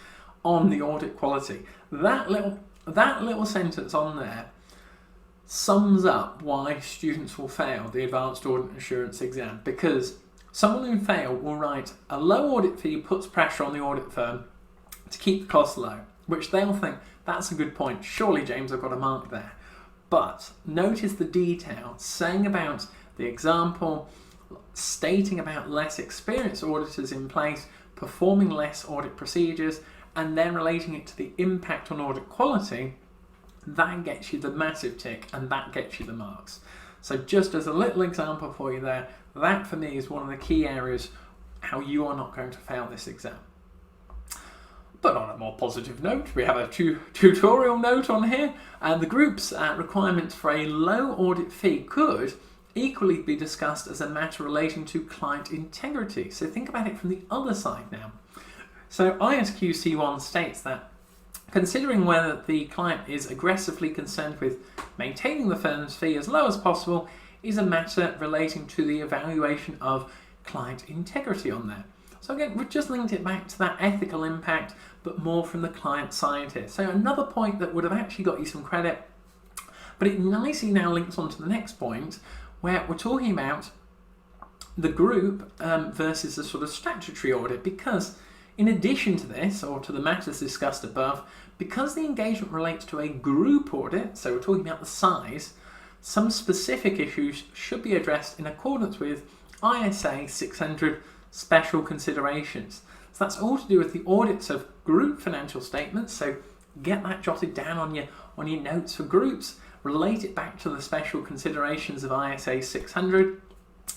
on the audit quality. That little sentence on there sums up why students will fail the Advanced Audit Assurance exam, because someone who failed will write, a low audit fee puts pressure on the audit firm to keep the costs low, which they'll think, that's a good point, surely James I've got a mark there. But notice the detail, saying about the example, stating about less experienced auditors in place, performing less audit procedures, and then relating it to the impact on audit quality, that gets you the massive tick and that gets you the marks. So just as a little example for you there, that for me is one of the key areas how you are not going to fail this exam. But on a more positive note, we have a tutorial note on here, and the group's requirements for a low audit fee could equally be discussed as a matter relating to client integrity. So think about it from the other side now. So ISQC1 states that considering whether the client is aggressively concerned with maintaining the firm's fee as low as possible is a matter relating to the evaluation of client integrity on there. So again, we've just linked it back to that ethical impact, but more from the client side here. So another point that would have actually got you some credit, but it nicely now links on to the next point, where we're talking about the group versus the sort of statutory audit, because in addition to this, or to the matters discussed above, because the engagement relates to a group audit, so we're talking about the size, some specific issues should be addressed in accordance with ISA 600 special considerations. So that's all to do with the audits of group financial statements, so get that jotted down on your notes for groups, relate it back to the special considerations of ISA 600,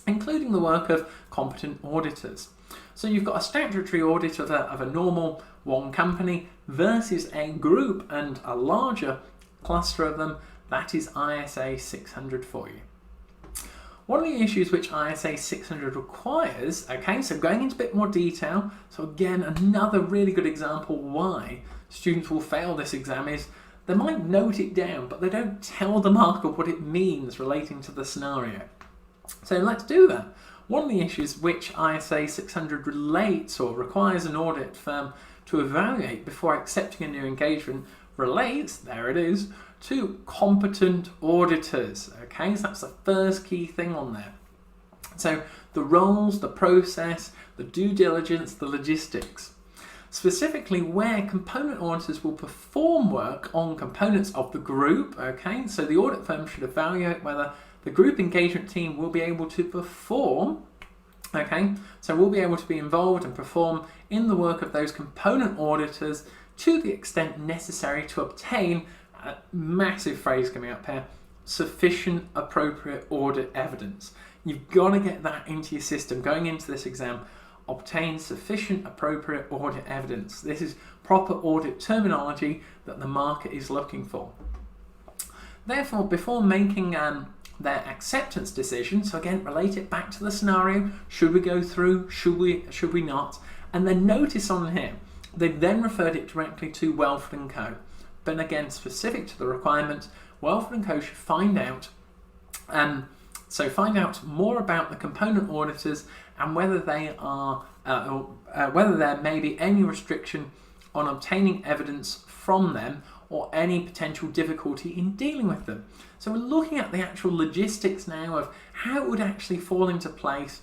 including the work of competent auditors. So you've got a statutory audit of a normal one company versus a group and a larger cluster of them. That is ISA 600 for you. One of the issues which ISA 600 requires, okay, so going into a bit more detail, so again, another really good example why students will fail this exam is they might note it down, but they don't tell the marker what it means relating to the scenario. So let's do that. One of the issues which ISA 600 relates or requires an audit firm to evaluate before accepting a new engagement relates, there it is, to competent auditors. Okay, so that's the first key thing on there. So the roles, the process, the due diligence, the logistics. Specifically where component auditors will perform work on components of the group, okay, so the audit firm should evaluate whether the group engagement team will be able to perform, okay, so we'll be able to be involved and perform in the work of those component auditors to the extent necessary to obtain, a massive phrase coming up here, sufficient appropriate audit evidence. You've got to get that into your system going into this exam. Obtain sufficient appropriate audit evidence. This is proper audit terminology that the market is looking for. Therefore, before making their acceptance decision, so again, relate it back to the scenario, should we go through, should we not, and then notice on here, they've then referred it directly to Welford & Co. But again, specific to the requirement, Welford & Co. should find out, find out more about the component auditors and whether they are, whether there may be any restriction on obtaining evidence from them or any potential difficulty in dealing with them. So we're looking at the actual logistics now of how it would actually fall into place.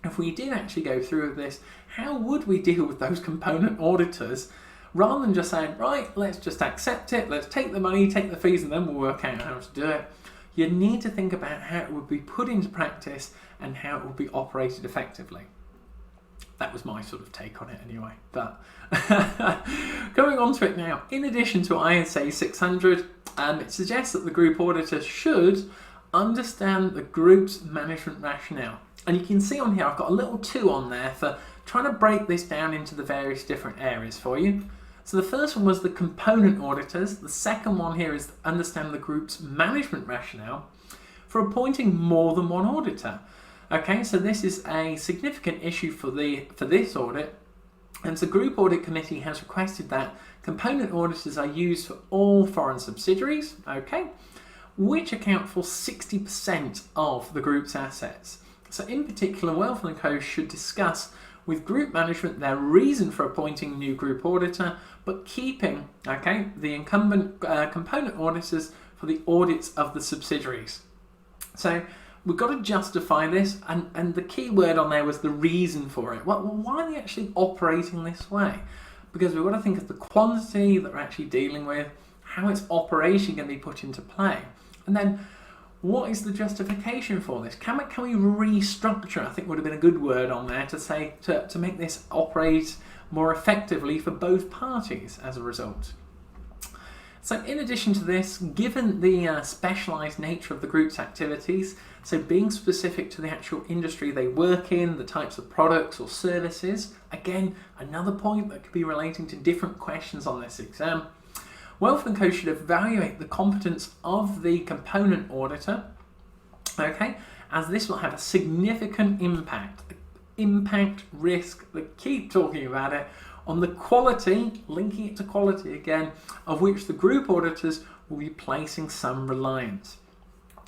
If we did actually go through with this, how would we deal with those component auditors, rather than just saying, right, let's just accept it, let's take the money, take the fees, and then we'll work out how to do it. You need to think about how it would be put into practice and how it would be operated effectively. That was my sort of take on it anyway. But going on to it now, in addition to ISA 600, it suggests that the group auditor should understand the group's management rationale. And you can see on here, I've got a little 2 on there for trying to break this down into the various different areas for you. So the first one was the component auditors. The second one here is understand the group's management rationale for appointing more than one auditor. Okay, so this is a significant issue for this audit, and the Group Audit Committee has requested that component auditors are used for all foreign subsidiaries, okay, which account for 60% of the group's assets. So in particular, Wealth & Co should discuss with group management their reason for appointing a new group auditor, but keeping, okay, the incumbent component auditors for the audits of the subsidiaries. So we've got to justify this, and the key word on there was the reason for it. Well, why are they actually operating this way? Because we've got to think of the quantity that we're actually dealing with, how its operation can be put into play, and then what is the justification for this? Can we restructure? I think would have been a good word on there to say to make this operate more effectively for both parties as a result. So in addition to this, given the specialised nature of the group's activities, so being specific to the actual industry they work in, the types of products or services, again, another point that could be relating to different questions on this exam, Wealth & Co should evaluate the competence of the component auditor, okay, as this will have a significant impact risk, they keep talking about it, on the quality, linking it to quality again, of which the group auditors will be placing some reliance.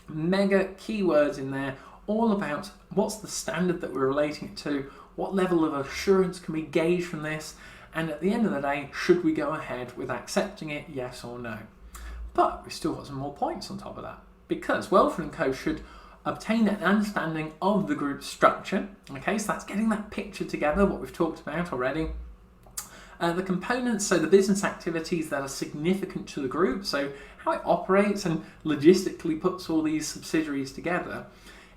Mega keywords in there, all about what's the standard that we're relating it to, what level of assurance can we gauge from this, and at the end of the day, should we go ahead with accepting it, yes or no? But we've still got some more points on top of that, because Wealth & Co should obtain an understanding of the group structure, okay, so that's getting that picture together, what we've talked about already. The components, so the business activities that are significant to the group, so how it operates and logistically puts all these subsidiaries together,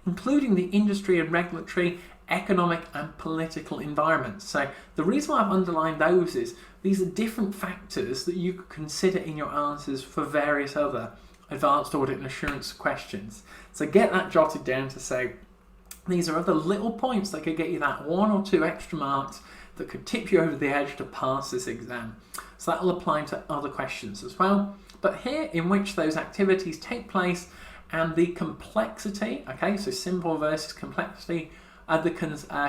including the industry and regulatory, economic and political environments. So the reason why I've underlined those is these are different factors that you could consider in your answers for various other advanced audit and assurance questions. So get that jotted down to say, these are other little points that could get you that 1 or 2 extra marks that could tip you over the edge to pass this exam. So that will apply to other questions as well. But here, in which those activities take place and the complexity, okay, so simple versus complexity, the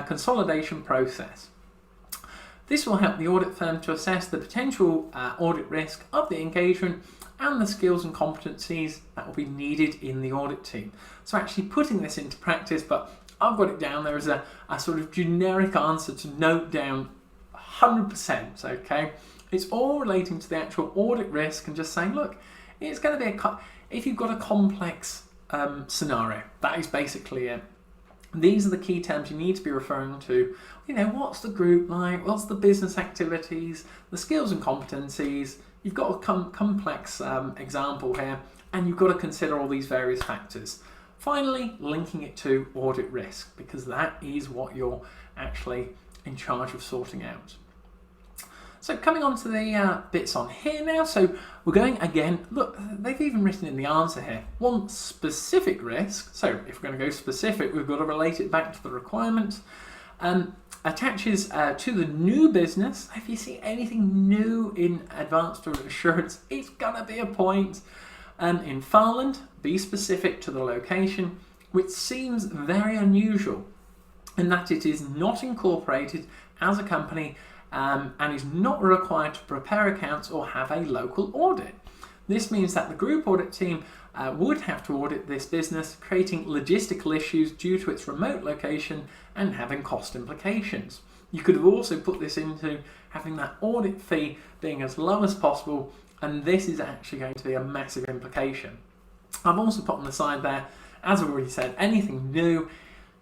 consolidation process. This will help the audit firm to assess the potential audit risk of the engagement and the skills and competencies that will be needed in the audit team. So actually putting this into practice, but I've got it down there as a sort of generic answer to note down 100%, okay? It's all relating to the actual audit risk and just saying, look, it's going to be if you've got a complex scenario, that is basically it. These are the key terms you need to be referring to. You know, what's the group like? What's the business activities? The skills and competencies? You've got a complex example here, and you've got to consider all these various factors. Finally, linking it to audit risk, because that is what you're actually in charge of sorting out. So coming on to the bits on here now, so we're going again, look, they've even written in the answer here, one specific risk, so if we're going to go specific, we've got to relate it back to the requirement, attaches to the new business. If you see anything new in advanced audit assurance, it's going to be a point. In Farland, be specific to the location, which seems very unusual in that it is not incorporated as a company and is not required to prepare accounts or have a local audit. This means that the group audit team would have to audit this business, creating logistical issues due to its remote location and having cost implications. You could have also put this into having that audit fee being as low as possible, and this is actually going to be a massive implication. I've also put on the side there, as I've already said, anything new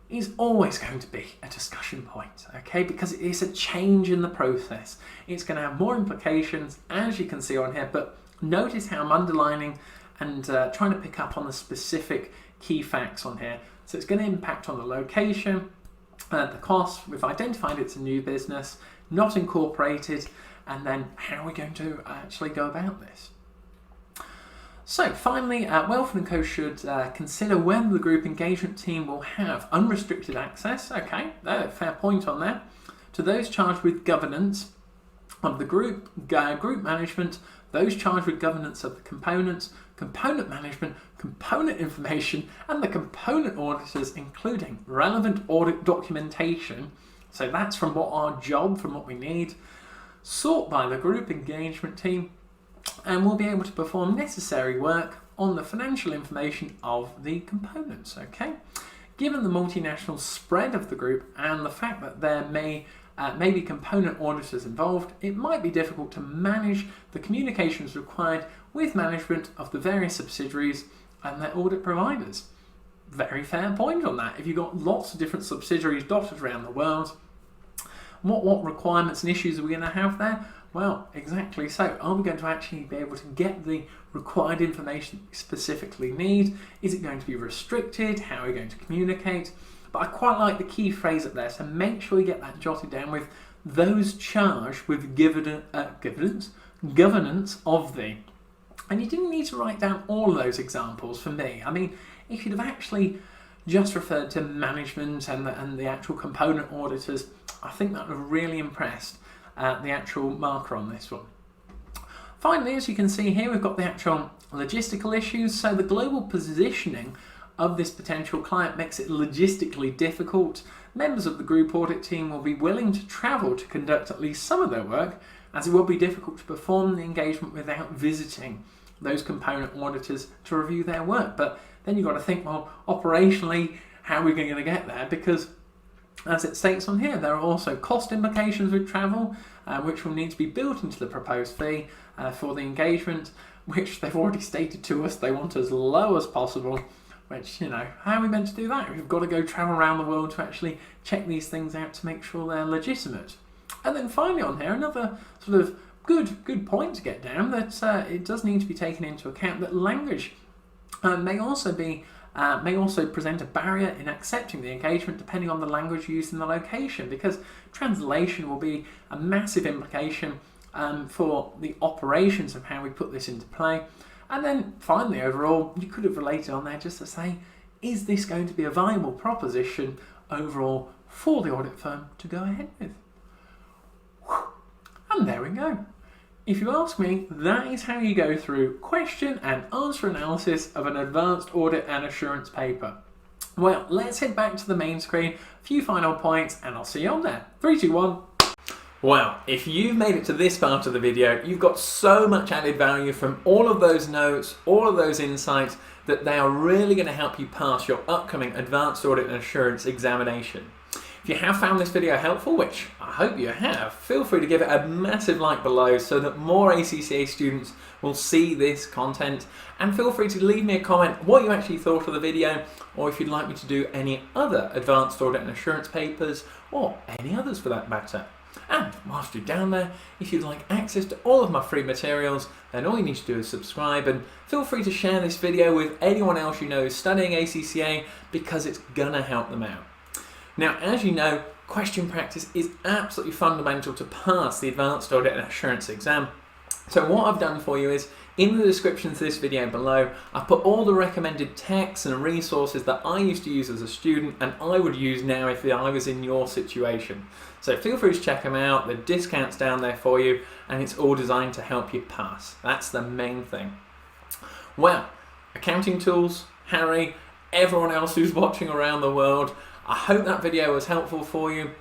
is always going to be a discussion point, okay? Because it's a change in the process. It's going to have more implications, as you can see on here, but notice how I'm underlining and trying to pick up on the specific key facts on here. So it's going to impact on the location, the cost. We've identified it's a new business, not incorporated, and then how are we going to actually go about this? So finally, Welford & Co should consider whether the group engagement team will have unrestricted access, okay, fair point on there, to those charged with governance of the group management, those charged with governance of the components, component management, component information, and the component auditors, including relevant audit documentation. So that's from what our job, from what we need, sought by the group engagement team, and we'll be able to perform necessary work on the financial information of the components, okay? Given the multinational spread of the group and the fact that there may be component auditors involved, it might be difficult to manage the communications required with management of the various subsidiaries and their audit providers. Very fair point on that. If you've got lots of different subsidiaries dotted around the world, what requirements and issues are we going to have there? Well, exactly so. Are we going to actually be able to get the required information we specifically need? Is it going to be restricted? How are we going to communicate? But I quite like the key phrase up there, so make sure you get that jotted down with those charged with governance of the. And you didn't need to write down all of those examples for me. I mean, if you'd have actually just referred to management and the actual component auditors, I think that would have really impressed the actual marker on this one. Finally, as you can see here, we've got the actual logistical issues. So the global positioning of this potential client makes it logistically difficult. Members of the group audit team will be willing to travel to conduct at least some of their work, as it will be difficult to perform the engagement without visiting those component auditors to review their work. But then you've got to think, well, operationally, how are we going to get there? Because as it states on here, there are also cost implications with travel, which will need to be built into the proposed fee for the engagement, which they've already stated to us they want as low as possible, which, you know, how are we meant to do that? We've got to go travel around the world to actually check these things out to make sure they're legitimate. And then finally on here, another sort of good point to get down, that it does need to be taken into account that language may also present a barrier in accepting the engagement depending on the language used in the location, because translation will be a massive implication for the operations of how we put this into play. And then finally, overall, you could have related on there just to say, is this going to be a viable proposition overall for the audit firm to go ahead with? And there we go. If you ask me, that is how you go through question and answer analysis of an advanced audit and assurance paper. Well, let's head back to the main screen, a few final points, and I'll see you on there. 3, 2, 1. Wow, if you've made it to this part of the video, you've got so much added value from all of those notes, all of those insights, that they are really going to help you pass your upcoming Advanced Audit and Assurance examination. If you have found this video helpful, which I hope you have, feel free to give it a massive like below so that more ACCA students will see this content, and feel free to leave me a comment what you actually thought of the video, or if you'd like me to do any other Advanced Audit and Assurance papers, or any others for that matter. And whilst you're down there, if you'd like access to all of my free materials, then all you need to do is subscribe, and feel free to share this video with anyone else you know is studying ACCA, because it's gonna help them out. Now, as you know, question practice is absolutely fundamental to pass the Advanced Audit and Assurance exam. So what I've done for you is, in the description to this video below, I've put all the recommended texts and resources that I used to use as a student and I would use now if I was in your situation. So feel free to check them out, the discounts down there for you, and it's all designed to help you pass. That's the main thing. Well, accounting tools, Harry, everyone else who's watching around the world, I hope that video was helpful for you.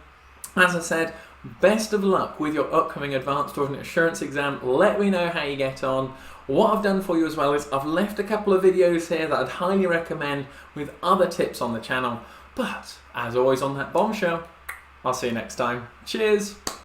As I said, best of luck with your upcoming Advanced Audit and Assurance exam. Let me know how you get on. What I've done for you as well is I've left a couple of videos here that I'd highly recommend with other tips on the channel. But as always on that bombshell, I'll see you next time. Cheers!